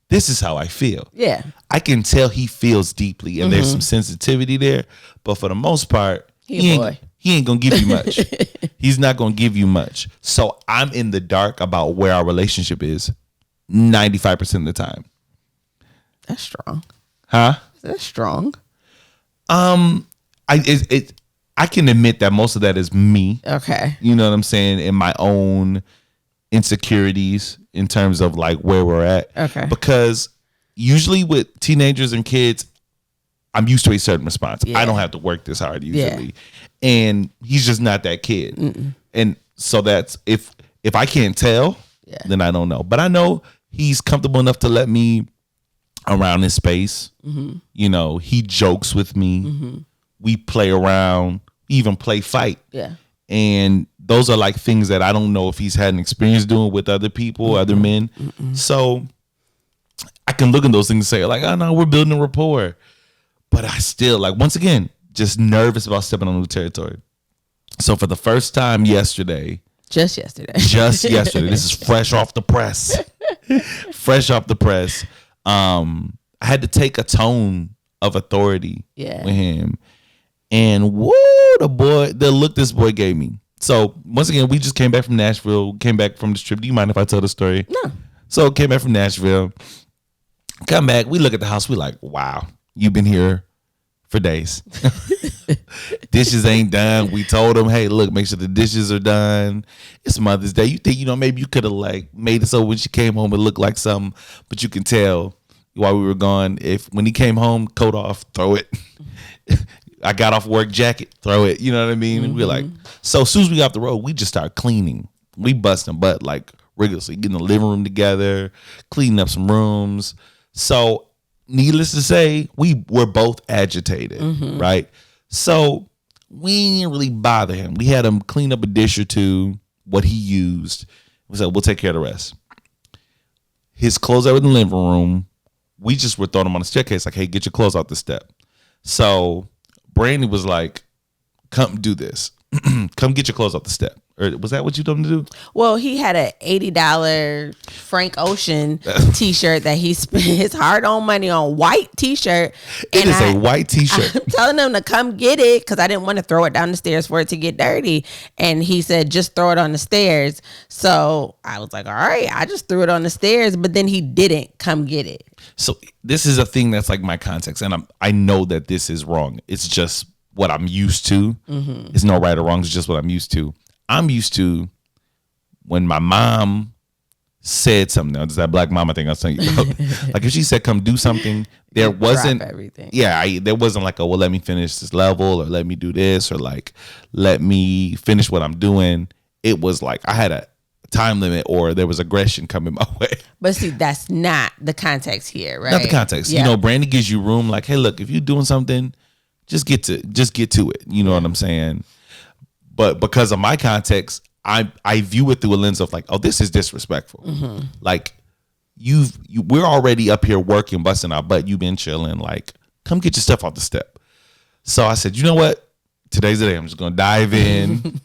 this is how I feel. Yeah. I can tell he feels deeply and there's some sensitivity there. But for the most part, he ain't gonna give you much. He's not gonna give you much. So I'm in the dark about where our relationship is 95% of the time. That's strong. Huh? That's strong. I can admit that most of that is me. Okay. You know what I'm saying? In my own insecurities in terms of like where we're at. Okay. Because usually with teenagers and kids, I'm used to a certain response. Yeah. I don't have to work this hard usually. And he's just not that kid. And so that's if I can't tell, then I don't know. But I know he's comfortable enough to let me around his space. You know, he jokes with me. We play around, even play fight. Yeah. And those are like things that I don't know if he's had an experience doing with other people, other men. So I can look at those things and say, like, oh no, we're building a rapport. But I still, like, once again, just nervous about stepping on new territory. So for the first time yesterday. Just yesterday. This is fresh off the press. I had to take a tone of authority with him. And woo, the look this boy gave me. So once again, we just came back from Nashville, came back from this trip. Do you mind if I tell the story? No. So came back from Nashville, come back, we look at the house, we like, wow, you've been here for days. Dishes ain't done. We told him, hey, look, make sure the dishes are done. It's Mother's Day. You think, maybe you could have like made it so when she came home it looked like something, but you can tell while we were gone, when he came home, coat off, throw it. I got off work, jacket, throw it. You know what I mean? And we're like, so as soon as we got off the road, we just started cleaning. We busting butt like rigorously, getting the living room together, cleaning up some rooms. So needless to say, we were both agitated, right? So we didn't really bother him. We had him clean up a dish or two, what he used. We said, we'll take care of the rest. His clothes that were in the living room, we just were throwing him on the staircase, like, hey, get your clothes out the step. So Brandi was like, come do this. Come get your clothes off the step. Or was that what you told him to do? Well, he had an $80 Frank Ocean t-shirt that he spent his hard-earned money on, white t-shirt. It is a white t-shirt. I'm telling him to come get it because I didn't want to throw it down the stairs for it to get dirty. And he said, just throw it on the stairs. So I was like, all right, I just threw it on the stairs. But then he didn't come get it. So this is a thing that's like my context. And I know that this is wrong. It's just what I'm used to. It's no right or wrong. It's just what I'm used to. I'm used to when my mom said something. Now, it's that black mama thing I was telling you about. Like if she said, come do something, there wasn't drop everything. Yeah, there wasn't like, oh, well, let me finish this level or let me do this or like, let me finish what I'm doing. It was like I had a time limit or there was aggression coming my way. But see, that's not the context here, right? Not the context. Yeah. Brandi gives you room like, hey, look, if you're doing something, just get to it. You know what I'm saying? But because of my context, I view it through a lens of like, oh, this is disrespectful. Like we're already up here working, busting our butt. You've been chilling. Like, come get your stuff off the step. So I said, you know what? Today's the day. I'm just gonna dive in.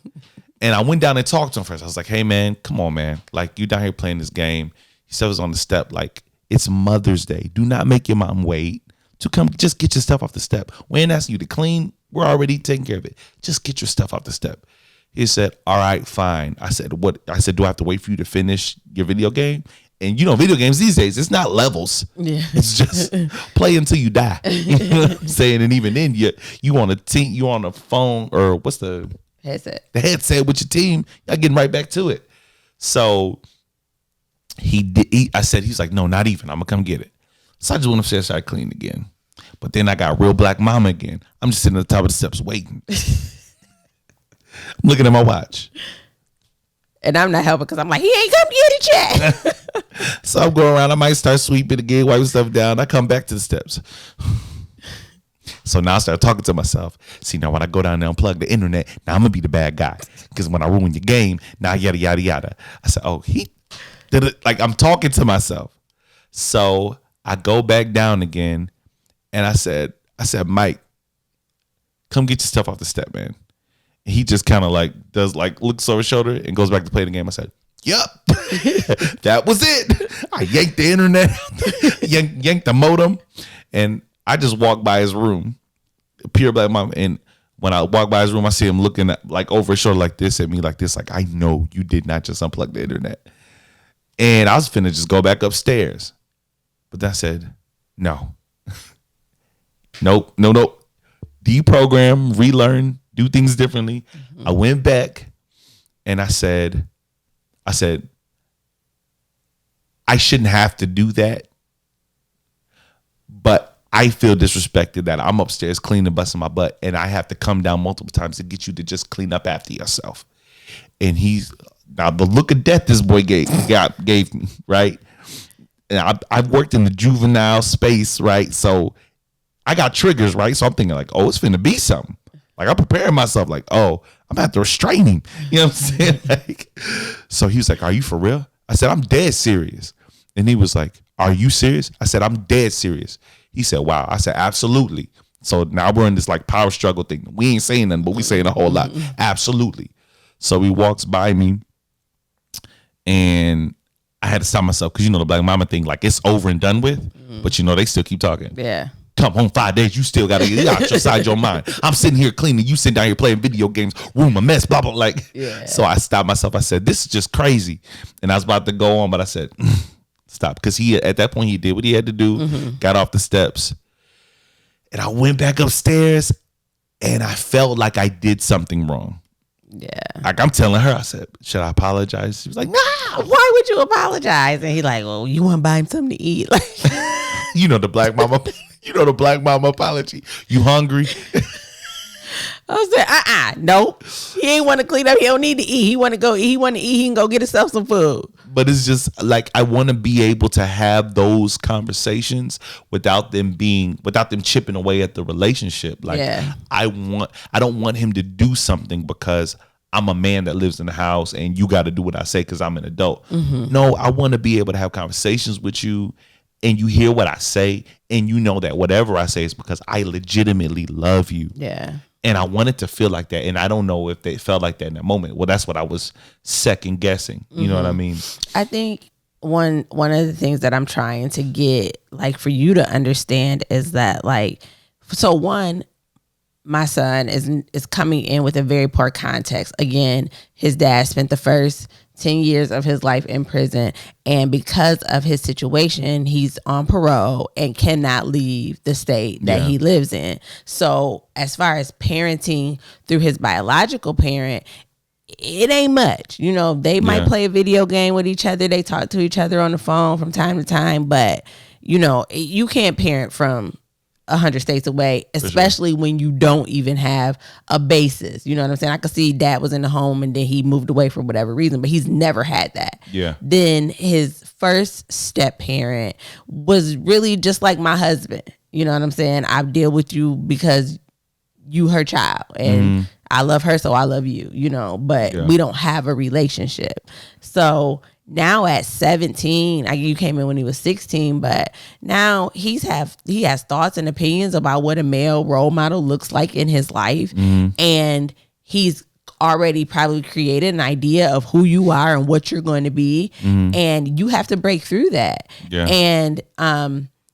And I went down and talked to him first. I was like, hey man, come on, man. Like you down here playing this game. He said was on the step. Like it's Mother's Day. Do not make your mom wait to come. Just get your stuff off the step. We ain't asking you to clean. We're already taking care of it. Just get your stuff off the step. He said, all right, fine. I said, what? I said, do I have to wait for you to finish your video game? And video games these days, it's not levels. Yeah. It's just play until you die. You know what I'm saying? And even then, you on a team, you on a phone or what's the headset? The headset with your team. Y'all getting right back to it. So he did. I said, he's like, no, not even. I'm gonna come get it. So I just went upstairs, started cleaning again. But then I got real black mama again. I'm just sitting at the top of the steps waiting. I'm looking at my watch. And I'm not helping because I'm like, he ain't come get it yet. So I'm going around. I might start sweeping again, wiping stuff down. I come back to the steps. So now I start talking to myself. See, now when I go down there and unplug the internet, now I'm going to be the bad guy. Because when I ruin your game, now yada, yada, yada. I said, oh, he did it. Like I'm talking to myself. So I go back down again. And I said, Mike, come get your stuff off the step, man. And he just kind of like does like looks over his shoulder and goes back to play the game. I said, yup, that was it. I yanked the internet, yanked the modem, and I just walked by his room, pure black mom. And when I walk by his room, I see him looking at, like over his shoulder like this at me, like this, like I know you did not just unplug the internet. And I was finna just go back upstairs, but then I said, no. Nope. Deprogram, relearn, do things differently. I went back and I said, I shouldn't have to do that, but I feel disrespected that I'm upstairs cleaning, busting my butt, and I have to come down multiple times to get you to just clean up after yourself. And now the look of death this boy gave me, right? And I've worked in the juvenile space, right? So I got triggers, right? So I'm thinking like, oh, it's finna be something. Like I'm preparing myself like, oh, I'm about to restrain him. You know what I'm saying? Like, so he was like, are you for real? I said, I'm dead serious. And he was like, are you serious? I said, I'm dead serious. He said, wow. I said, absolutely. So now we're in this like power struggle thing. We ain't saying nothing, but we saying a whole lot. Absolutely. So he walks by me and I had to stop myself because the black mama thing, like it's over and done with, but they still keep talking. Yeah. Come home 5 days, you still gotta get out outside your mind. I'm sitting here cleaning, you sitting down here playing video games, room a mess, blah blah. Like, So I stopped myself. I said, this is just crazy. And I was about to go on, but I said, stop. Because he at that point he did what he had to do, got off the steps. And I went back upstairs and I felt like I did something wrong. Yeah. Like I'm telling her, I said, should I apologize? She was like, no. Why would you apologize? And he like, well, you want to buy him something to eat? Like, the black mama. The black mama apology. You hungry? I said, nope. He ain't want to clean up. He don't need to eat. He want to go eat. He want to eat. He can go get himself some food. But it's just like I want to be able to have those conversations without them chipping away at the relationship. Like I don't want him to do something because I'm a man that lives in the house and you got to do what I say because I'm an adult. No, I want to be able to have conversations with you and you hear what I say and you know that whatever I say is because I legitimately love you. Yeah. And I wanted to feel like that. And I don't know if they felt like that in that moment. Well, that's what I was second guessing. You know what I mean? I think one of the things that I'm trying to get like for you to understand is that like, so one, my son is coming in with a very poor context. Again, his dad spent the first 10 years of his life in prison. And because of his situation, he's on parole and cannot leave the state that he lives in. So as far as parenting through his biological parent, it ain't much. They might play a video game with each other. They talk to each other on the phone from time to time. But, you can't parent from 100 states away, especially when you don't even have a basis. You know what I'm saying? I could see dad was in the home and then he moved away for whatever reason, but he's never had that. Yeah. Then his first step parent was really just like my husband. You know what I'm saying? I deal with you because you her child and I love her, so I love you, but we don't have a relationship. So now at 17, you came in when he was 16, but now he has thoughts and opinions about what a male role model looks like in his life. And he's already probably created an idea of who you are and what you're going to be. And you have to break through that. Yeah. And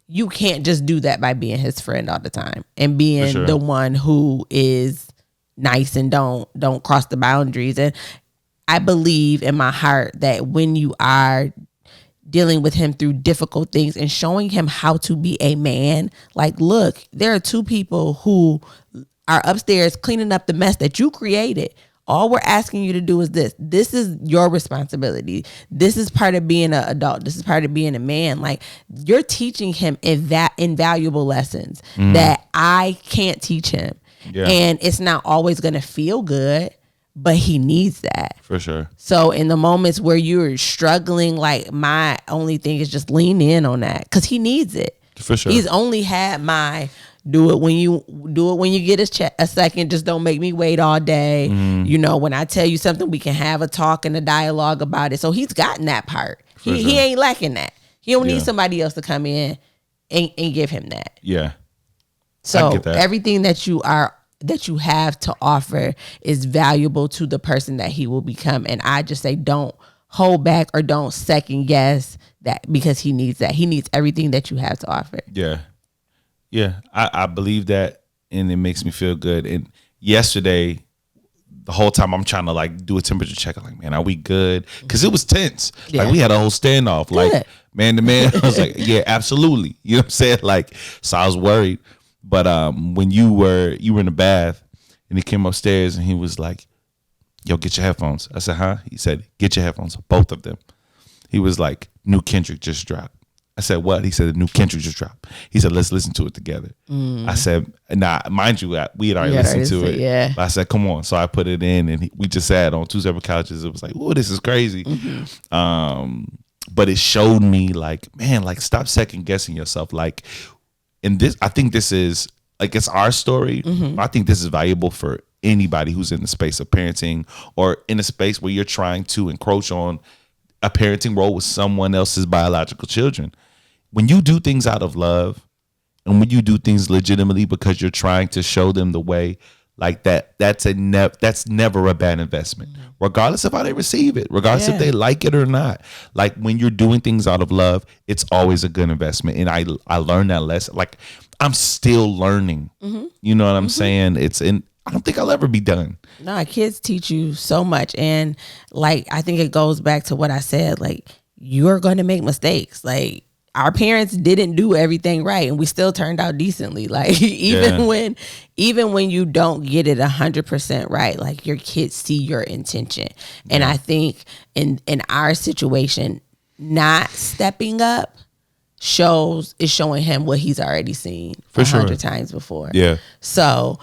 you can't just do that by being his friend all the time and being the one who is nice and don't cross the boundaries. And I believe in my heart that when you are dealing with him through difficult things and showing him how to be a man, like, look, there are two people who are upstairs cleaning up the mess that you created. All we're asking you to do is this. This is your responsibility. This is part of being an adult. This is part of being a man. Like, you're teaching him invaluable lessons that I can't teach him. Yeah. And it's not always going to feel good, but he needs that. For sure. So in the moments where you're struggling, like, my only thing is just lean in on that because he needs it. For sure. He's only had my do it when you get a second. Just don't make me wait all day. When I tell you something, we can have a talk and a dialogue about it. So he's gotten that part. He ain't lacking that. He don't need somebody else to come in and give him that. Yeah. So everything that you have to offer is valuable to the person that he will become. And I just say, don't hold back or don't second guess that because he needs that. He needs everything that you have to offer. Yeah. Yeah. I believe that. And it makes me feel good. And yesterday, the whole time I'm trying to like do a temperature check. I'm like, man, are we good? Because it was tense. Yeah. Like we had a whole standoff, like man to man. I was like, yeah, absolutely. You know what I'm saying? Like, so I was worried. But when you were in the bath and he came upstairs and he was like, yo, get your headphones. I said, huh? He said, get your headphones, both of them. He was like, new Kendrick just dropped. I said, what? He said, the new Kendrick just dropped. He said, let's listen to it together. I said, nah, mind you, we had already listened to it. Yeah. But I said, come on. So I put it in, and we just sat on 2 separate couches. It was like, oh, this is crazy. But it showed me like, man, like stop second guessing yourself. Like, in this, I think this is like, it's our story. I think this is valuable for anybody who's in the space of parenting or in a space where you're trying to encroach on a parenting role with someone else's biological children. When you do things out of love and when you do things legitimately because you're trying to show them the way, like that's never a bad investment, regardless of how they receive it, regardless if they like it or not. Like when you're doing things out of love, it's always a good investment. And I learned that lesson. Like I'm still learning. You know what I'm saying? I don't think I'll ever be done. No, kids teach you so much. And like, I think it goes back to what I said, like, you're going to make mistakes. Like, our parents didn't do everything right, and we still turned out decently. Like, even when you don't get it 100% right, like your kids see your intention. And I think in our situation, not stepping up is showing him what he's already seen For 100 times before. Yeah. So,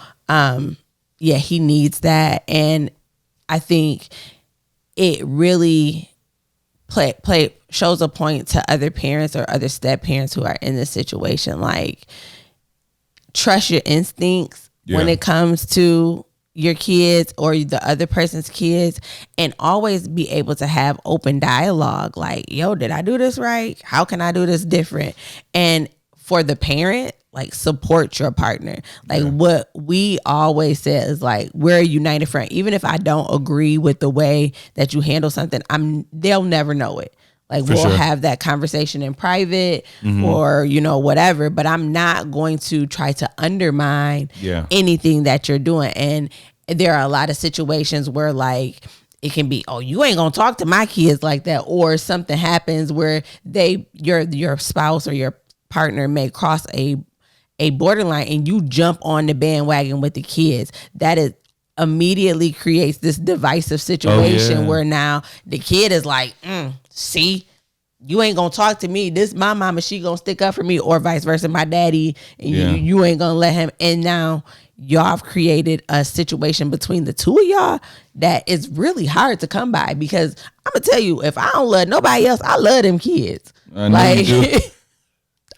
he needs that. And I think it really shows a point to other parents or other step parents who are in this situation. Like, trust your instincts when it comes to your kids or the other person's kids, and always be able to have open dialogue. Like, yo, did I do this right? How can I do this different? And for the parent, like, support your partner. Like what we always say is like, we're a united front. Even if I don't agree with the way that you handle something, they'll never know it. Like we'll have that conversation in private or, whatever, but I'm not going to try to undermine anything that you're doing. And there are a lot of situations where like, it can be, oh, you ain't gonna talk to my kids like that. Or something happens where your spouse or your partner may cross a borderline and you jump on the bandwagon with the kids. That is immediately creates this divisive situation where now the kid is like, see, you ain't gonna talk to me. This my mama, she gonna stick up for me, or vice versa, my daddy, and you ain't gonna let him. And now y'all have created a situation between the two of y'all that is really hard to come by, because I'm gonna tell you, if I don't love nobody else, I love them kids.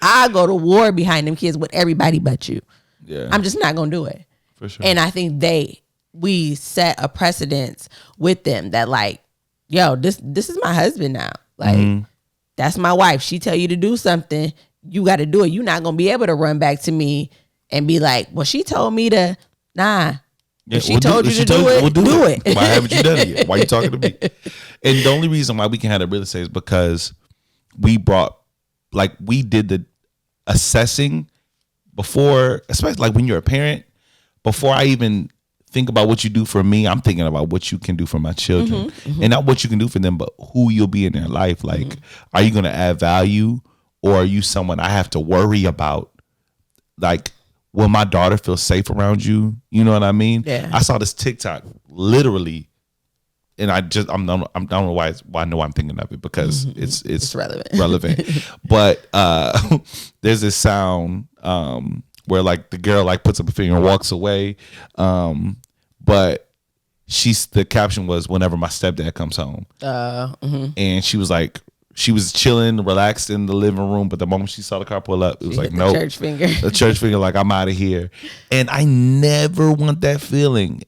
I go to war behind them kids with everybody but you. Yeah. I'm just not gonna do it. For sure. And I think we set a precedence with them that like, yo, this is my husband now. Like, that's my wife. She tell you to do something, you got to do it. You're not gonna be able to run back to me and be like, well, she told me to. Nah. Yeah, if she told you to do it, we'll do it. Why haven't you done it yet? Why are you talking to me? And the only reason why we can have the real estate is because we did the assessing before, especially like when you're a parent, before I even think about what you do for me, I'm thinking about what you can do for my children. And not what you can do for them, but who you'll be in their life. Like, are you going to add value, or are you someone I have to worry about? Like, will my daughter feel safe around you? You know what I mean? Yeah. I saw this TikTok literally, and I don't know why I know I'm thinking of it, because it's relevant. But there's this sound where like the girl like puts up a finger and walks away, but the caption was, whenever my stepdad comes home. And she was like, she was chilling, relaxed in the living room, but the moment she saw the car pull up, it was like, no, church finger. The church finger, like, I'm out of here. And I never want that feeling.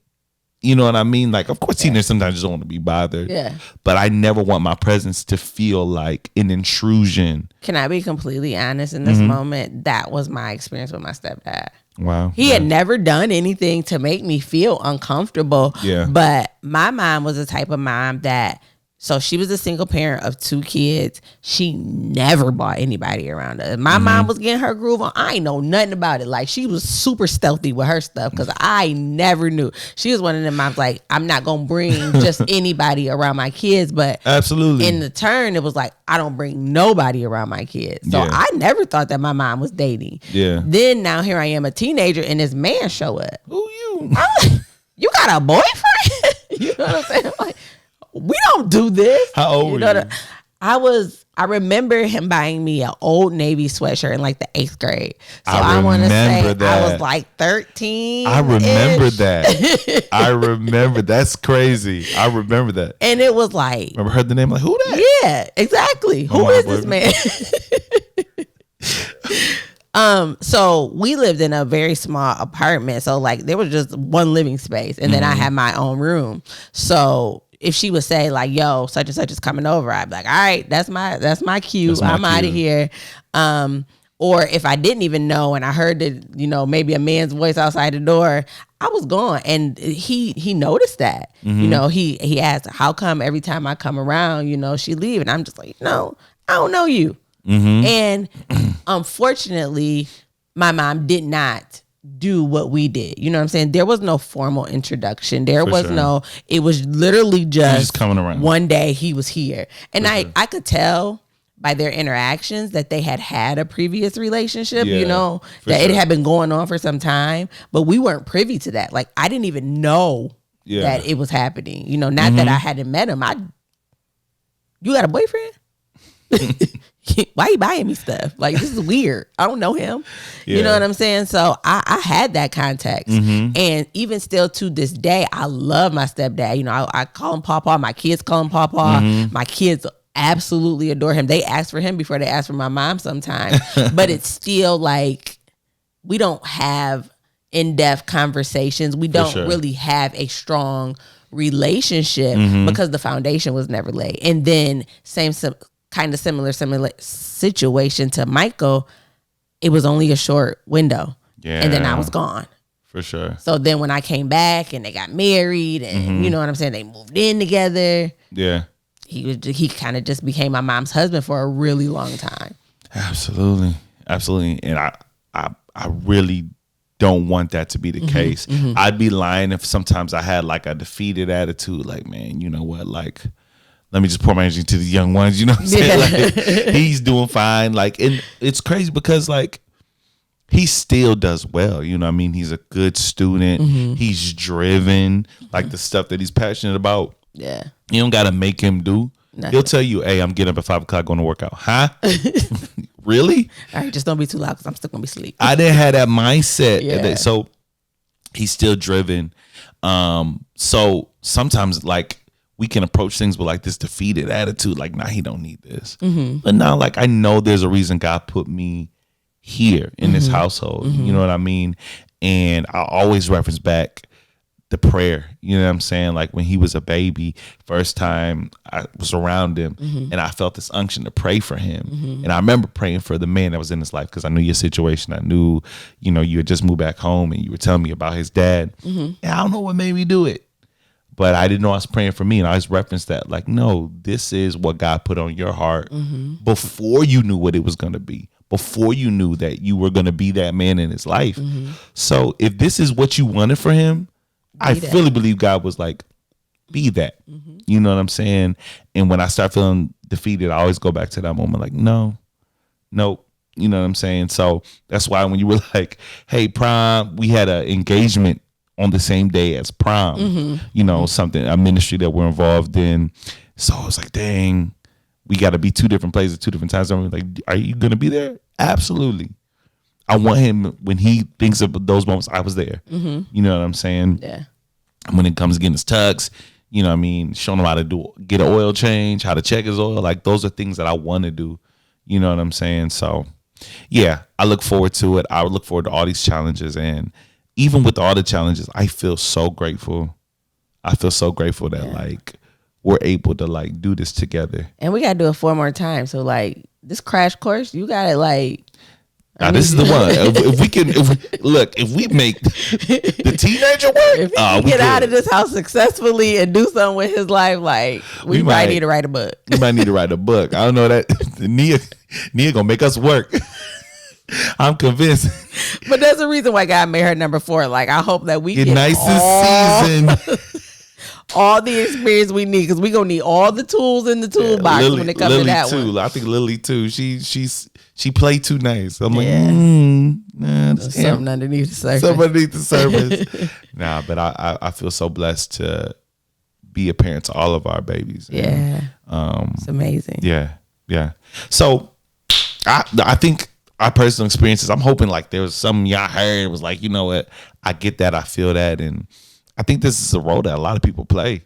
You know what I mean? Like, of course, teenagers sometimes just don't want to be bothered. Yeah. But I never want my presence to feel like an intrusion. Can I be completely honest in this moment? That was my experience with my stepdad. Wow. He had never done anything to make me feel uncomfortable. Yeah. But my mom was the type of mom that, so she was a single parent of 2 kids. She never bought anybody around her. My mom was getting her groove on. I ain't know nothing about it. Like, she was super stealthy with her stuff, because I never knew. She was one of them moms like, I'm not going to bring just anybody around my kids. But absolutely, in the turn, it was like, I don't bring nobody around my kids. So I never thought that my mom was dating. Yeah. Then now here I am, a teenager, and this man show up. Who you? You got a boyfriend? You know what I'm saying? Like, we don't do this. How old were you? I was I remember him buying me an Old Navy sweatshirt in like the 8th grade. So I I want to say that. I was like 13. I remember that. I remember. That's crazy. I remember that. And it was like, Remember heard the name? Like, who that? yeah, exactly. Who is this man? So we lived in a very small apartment. So like there was just one living space, and then I had my own room. So if she would say like, yo, such and such is coming over, I'd be like, all right, that's my cue. I'm out of here. Or if I didn't even know and I heard that, maybe a man's voice outside the door, I was gone. And he noticed that. He asked, how come every time I come around, she leave? And I'm just like, no, I don't know you. And unfortunately, my mom did not do what we did. You know what I'm saying? There was no formal introduction. There was no, it was literally just coming around. One day he was here. And I could tell by their interactions that they had a previous relationship, that it had been going on for some time, but we weren't privy to that. Like I didn't even know that it was happening. Not that I hadn't met him. You got a boyfriend? Why you buying me stuff? Like this is weird. I don't know him. You know what I'm saying? So I had that context, and even still to this day, I love my stepdad. I call him Pawpaw. My kids call him Pawpaw. My kids absolutely adore him. They ask for him before they ask for my mom sometimes. But it's still like we don't have in-depth conversations. We don't really have a strong relationship because the foundation was never laid. And then kind of similar situation to Michael, it was only a short window. And then I was gone. For sure. So then when I came back and they got married and you know what I'm saying, they moved in together. Yeah. He kind of just became my mom's husband for a really long time. Absolutely. And I really don't want that to be the case. I'd be lying if sometimes I had like a defeated attitude, like, man, you know what, like, let me just pour my energy to the young ones. You know what I'm saying? Like, he's doing fine. Like, and it's crazy because like he still does well. You know what I mean? He's a good student. He's driven. Like the stuff that he's passionate about. Yeah. You don't got to make him do. Nothing. He'll tell you, hey, I'm getting up at 5 o'clock going to work out. Huh? Really? All right, just don't be too loud because I'm still going to be asleep. I didn't have that mindset. Yeah. So he's still driven. So sometimes like, we can approach things with like this defeated attitude, like, nah, he don't need this. But now, like, I know there's a reason God put me here in this household. You know what I mean? And I always reference back the prayer. You know what I'm saying? Like when he was a baby, first time I was around him and I felt this unction to pray for him. And I remember praying for the man that was in his life because I knew your situation. I knew, you had just moved back home and you were telling me about his dad. And I don't know what made me do it. But I didn't know I was praying for me. And I just referenced that like, no, this is what God put on your heart before you knew what it was going to be, before you knew that you were going to be that man in his life. So if this is what you wanted for him, I fully believe God was like, be that. You know what I'm saying? And when I start feeling defeated, I always go back to that moment like, no. You know what I'm saying? So that's why when you were like, hey, prom, we had an engagement on the same day as prom, a ministry that we're involved in. So I was like, dang, we got to be 2 different places, 2 different times. I'm like, are you going to be there? Absolutely. I want him, when he thinks of those moments, I was there. You know what I'm saying? Yeah. And when it comes to getting his tux, you know what I mean? Showing him how to get an oil change, how to check his oil. Like those are things that I want to do. You know what I'm saying? So yeah, I look forward to it. I would look forward to all these challenges. And even with all the challenges, I feel so grateful. I feel so grateful that like we're able to like do this together. And we got to do it 4 more times. So like this crash course, you got to like. Now this is the one. If we make the teenager work, if we get out of this house successfully and do something with his life, like we might need to write a book. We might need to write a book. I don't know that Nia gonna make us work. I'm convinced. But there's a reason why God made her number 4. Like I hope that we get nicest season. All the experience we need, because we're gonna need all the tools in the toolbox when it comes to that too. one. I think Lily too. She played too nice. I'm like, something underneath the surface. Something underneath the surface. Nah, but I feel so blessed to be a parent to all of our babies. Yeah. It's amazing. Yeah. Yeah. So I think our personal experiences, I'm hoping like there was something y'all heard was like, you know what, I get that, I feel that, and I think this is a role that a lot of people play,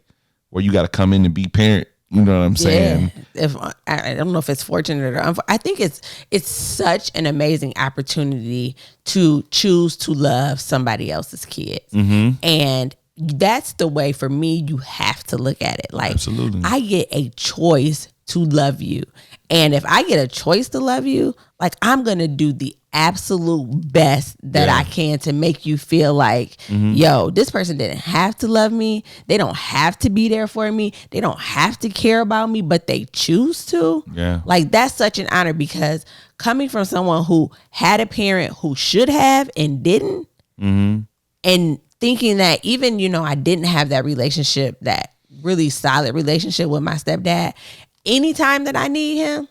where you got to come in and be parent. You know what I'm saying? Yeah. If I don't know if it's fortunate or I think it's such an amazing opportunity to choose to love somebody else's kids, and that's the way for me. You have to look at it like, Absolutely. I get a choice to love you, and if I get a choice to love you, like, I'm gonna do the absolute best that I can to make you feel like, yo, this person didn't have to love me. They don't have to be there for me. They don't have to care about me, but they choose to. Yeah. Like, that's such an honor, because coming from someone who had a parent who should have and didn't, and thinking that even, I didn't have that relationship, that really solid relationship with my stepdad, anytime that I need him,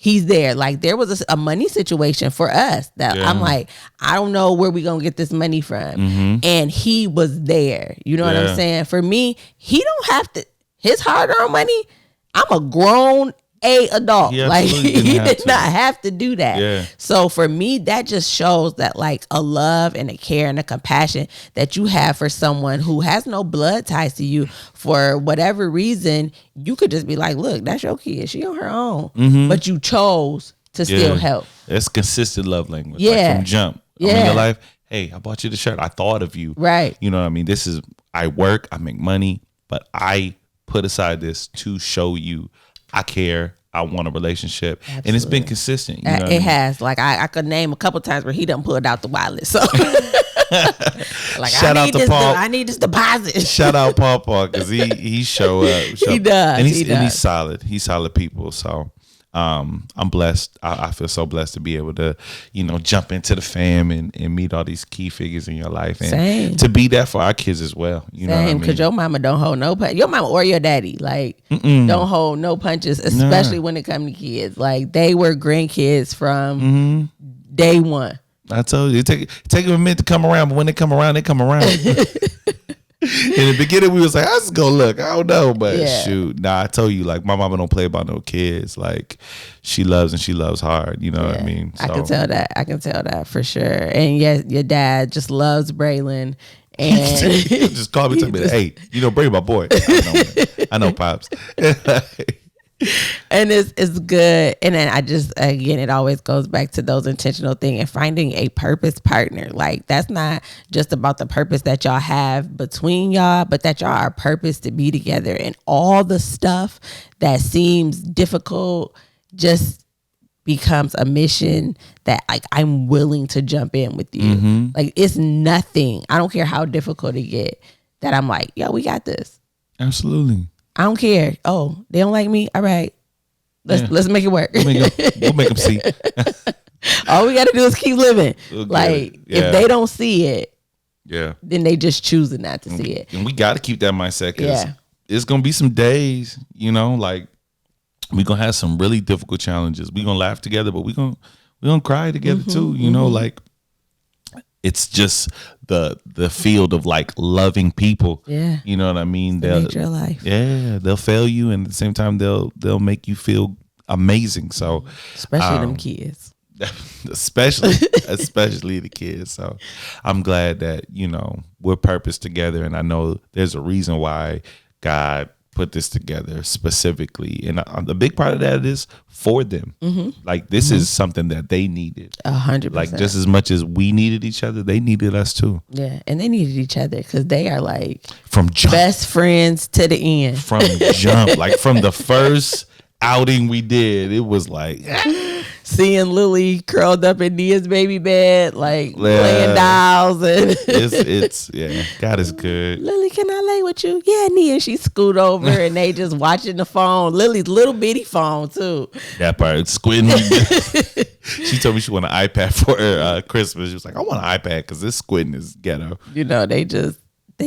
he's there. Like, there was a money situation for us that I'm like, I don't know where we gonna get this money from. And he was there. You know what I'm saying? For me, he don't have to, his hard-earned money, I'm a grown adult. Like, he did not have to do that. Yeah. So for me, that just shows that, like, a love and a care and a compassion that you have for someone who has no blood ties to you, for whatever reason, you could just be like, look, that's your kid. She on her own. But you chose to still help. It's consistent love language. Yeah. Like, from jump. I mean, your life, hey, I bought you the shirt. I thought of you. Right. You know what I mean? This is, I work, I make money, but I put aside this to show you I care. I want a relationship. Absolutely. And it's been consistent. You know it has. Like, I could name a couple times where he done pulled out the wallet. So, like, shout out to Paul. I need this deposit. Shout out Paul because he show up. He does. And he's solid. He's solid people. So I'm blessed. I feel so blessed to be able to, jump into the fam and meet all these key figures in your life, and Same. to be that for our kids as well. You know what I mean? Because your mama don't hold no punch. Your mama or your daddy, like, don't hold no punches, especially when it comes to kids. Like, they were grandkids from day one. I told you, take them a minute to come around, but when they come around, they come around. In the beginning, we was like, I just go look. I don't know, but shoot, I told you, like, my mama don't play about no kids. Like, she loves, and she loves hard. You know what I mean? So. I can tell that for sure. And yes, your dad just loves Braylon. And just call me and tell me, hey, Braylon my boy. I know Pops. And it's good. And then again, it always goes back to those intentional things and finding a purpose partner. Like, that's not just about the purpose that y'all have between y'all, but that y'all are purpose to be together, and all the stuff that seems difficult just becomes a mission that, like, I'm willing to jump in with you. Like, it's nothing. I don't care how difficult it get, that I'm like, yo, we got this. Absolutely. I don't care. Oh, they don't like me. All right, let's make it work. We'll make them see. All we got to do is keep living. Like, if they don't see it, then they just choosing not to see it. And we got to keep that mindset, because it's gonna be some days, like, we gonna have some really difficult challenges. We gonna laugh together, but we gonna cry together too. Like, it's just the field of, like, loving people. Yeah. You know what I mean? The nature of life. Yeah. They'll fail you, and at the same time they'll make you feel amazing. So especially them kids. Especially the kids. So I'm glad that, we're purposed together, and I know there's a reason why God put this together specifically, and the big part of that is for them. Like, this is something that they needed 100%. Like, just as much as we needed each other, they needed us too. Yeah, and they needed each other, because they are, like, from jump, best friends to the end. From jump, like, from the first outing we did, it was like seeing Lily curled up in Nia's baby bed, like, playing dolls, and it's God is good. Lily, can I lay with you? Yeah, Nia. She scoot over and they just watching the phone. Lily's little bitty phone too. That part, squinting. She told me she want an iPad for her Christmas. She was like, I want an iPad because this squinting is ghetto. They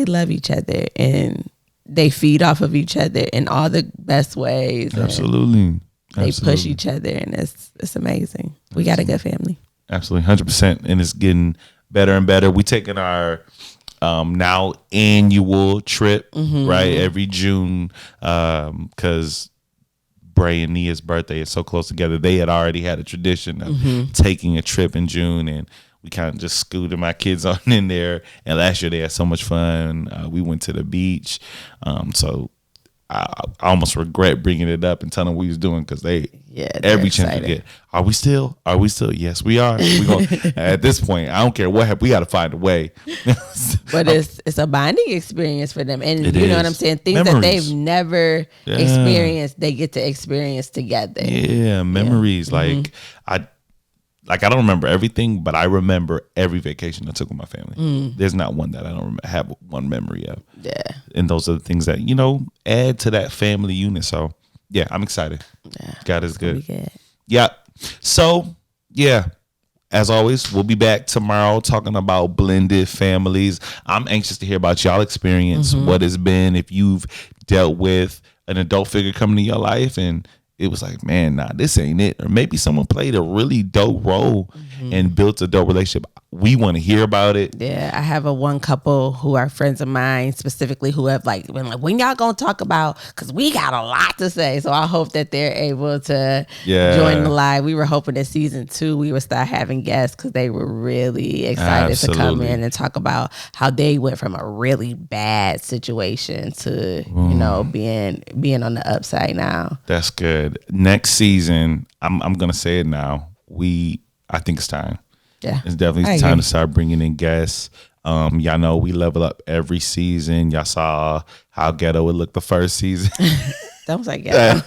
love each other, and they feed off of each other in all the best ways. Absolutely. They push each other, and it's amazing. We got a good family. Absolutely, 100%, and it's getting better and better. We taking our now annual trip, right, every June, because Bray and Nia's birthday is so close together. They had already had a tradition of taking a trip in June, and we kind of just scooted my kids on in there. And last year they had so much fun. We went to the beach. So I almost regret bringing it up and telling them what we was doing, because every chance we get, are we still? Yes, we are. We gonna, at this point, I don't care what happened. We got to find a way. But it's a bonding experience for them, and It you know is. what I'm saying. Things Memories. that they've never experienced, they get to experience together. Yeah, memories. I don't remember everything, but I remember every vacation I took with my family. There's not one that I don't have one memory of. Yeah. And those are the things that, add to that family unit. So, yeah, I'm excited. Yeah. God is good. Good. Yeah. So, yeah, as always, we'll be back tomorrow talking about blended families. I'm anxious to hear about y'all experience, what it's been, if you've dealt with an adult figure coming to your life and it was like, man, nah, this ain't it. Or maybe someone played a really dope role and built a dope relationship. We want to hear about it. Yeah, I have one couple who are friends of mine specifically who have been like, when y'all gonna talk about, because we got a lot to say. So I hope that they're able to join the live. We were hoping that season 2 we would start having guests, because they were really excited to come in and talk about how they went from a really bad situation to being on the upside now. That's good. Next season, I'm gonna say it now. I think it's time. Yeah, it's definitely time to start bringing in guests. Y'all know we level up every season. Y'all saw how ghetto it looked the first season. That was like ghetto.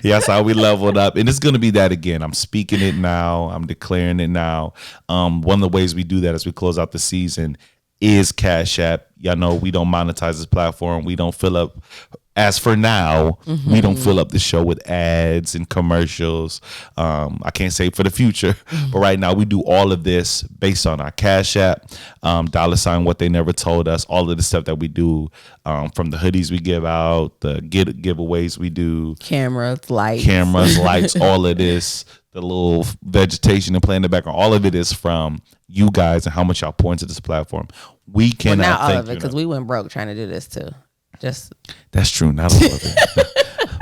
Y'all saw we leveled up, and it's gonna be that again. I'm speaking it now. I'm declaring it now. One of the ways we do that as we close out the season is Cash App. Y'all know we don't monetize this platform. We don't fill up. As for now, we don't fill up the show with ads and commercials. I can't say for the future, but right now we do all of this based on our Cash App, $ what they never told us, all of the stuff that we do, from the hoodies we give out, the giveaways we do, cameras, lights, all of this, the little vegetation and play in the background, all of it is from you guys and how much y'all pour into this platform. We cannot not all thank of it, because we went broke trying to do this too. That's true. Not all of it.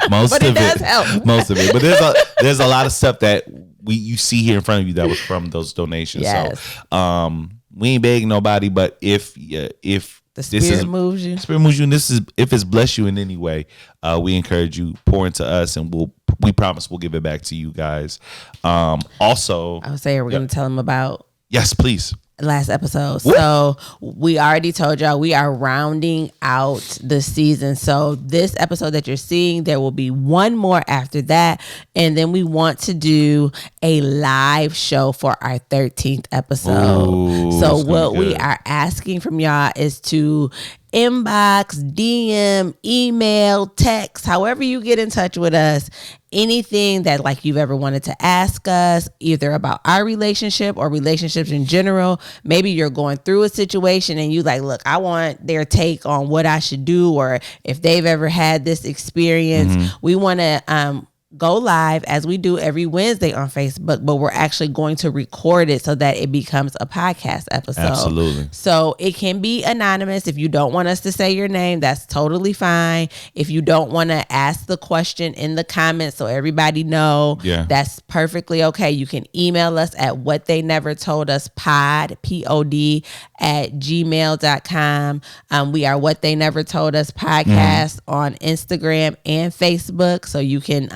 Most but of it does help. Most of it. But there's a lot of stuff that you see here in front of you that was from those donations. Yes. So we ain't begging nobody, but if the spirit moves you, and if it's blessed you in any way, we encourage you, pour into us, and we promise we'll give it back to you guys. Also, I would say we're going to tell them about. Yes, please. Last episode. So we already told y'all we are rounding out the season. So this episode that you're seeing, there will be one more after that. And then we want to do a live show for our 13th episode. Ooh, so what we are asking from y'all is to inbox, DM, email, text, however you get in touch with us, anything that you've ever wanted to ask us, either about our relationship or relationships in general. Maybe you're going through a situation and you look, I want their take on what I should do, or if they've ever had this experience. We want to go live as we do every Wednesday on Facebook, but we're actually going to record it so that it becomes a podcast episode. Absolutely. So it can be anonymous. If you don't want us to say your name, that's totally fine. If you don't want to ask the question in the comments so everybody know, that's perfectly okay. You can email us at whattheynevertolduspod, POD, @gmail.com. We are What They Never Told Us podcast on Instagram and Facebook. So you can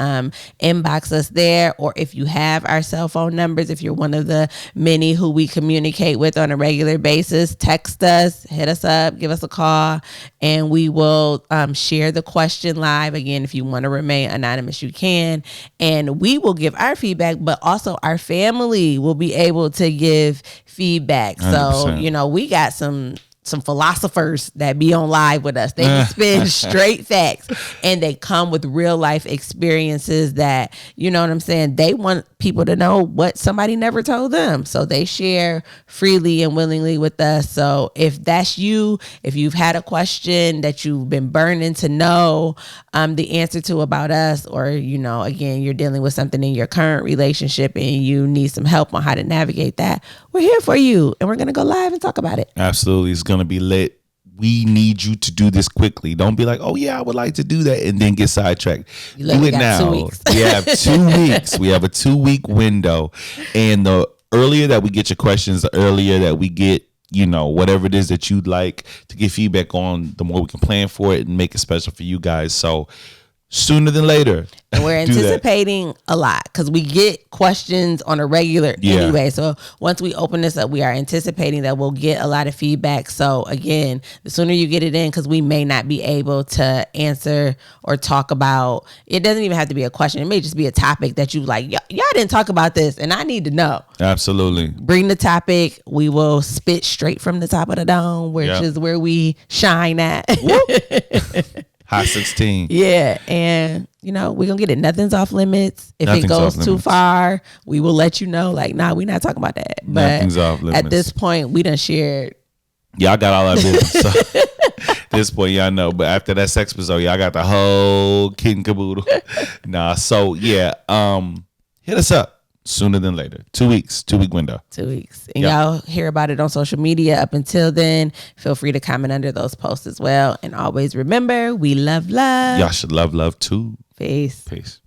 inbox us there, or if you have our cell phone numbers, if you're one of the many who we communicate with on a regular basis, text us, hit us up, give us a call, and we will share the question live. Again, if you want to remain anonymous, you can, and we will give our feedback, but also our family will be able to give feedback. 100%. So we got some philosophers that be on live with us. They can spin straight facts, and they come with real life experiences that, you know what I'm saying, they want people to know what somebody never told them. So they share freely and willingly with us. So if that's you, if you've had a question that you've been burning to know the answer to about us, or, again, you're dealing with something in your current relationship and you need some help on how to navigate that, we're here for you, and we're going to go live and talk about it. Absolutely. It's going to be lit. we need you to do this quickly. Don't be like, oh yeah, I would like to do that, and then get sidetracked. Do it now. 2 weeks. We have 2 weeks. We have a 2-week window, and the earlier that we get your questions, the earlier that we get, whatever it is that you'd like to get feedback on, the more we can plan for it and make it special for you guys. So sooner than later. And we're anticipating a lot because we get questions on a regular anyway. So once we open this up, we are anticipating that we'll get a lot of feedback. So again, the sooner you get it in, because we may not be able to answer or talk about, it doesn't even have to be a question. It may just be a topic that you like, y'all didn't talk about this and I need to know. Absolutely. Bring the topic. We will spit straight from the top of the dome, which is where we shine at. Hot 16. Yeah. And, we're going to get it. Nothing's off limits. If it goes too far, we will let you know. Like, nah, we're not talking about that. But nothing's off limits. At this point, we done shared. Y'all got all our business. So at this point, y'all know. But after that sex episode, y'all got the whole kit and caboodle. So yeah, hit us up. Sooner than later. 2 weeks. 2-week window. 2 weeks. And y'all hear about it on social media. Up until then, feel free to comment under those posts as well. And always remember, we love love. Y'all should love too. Peace. Peace.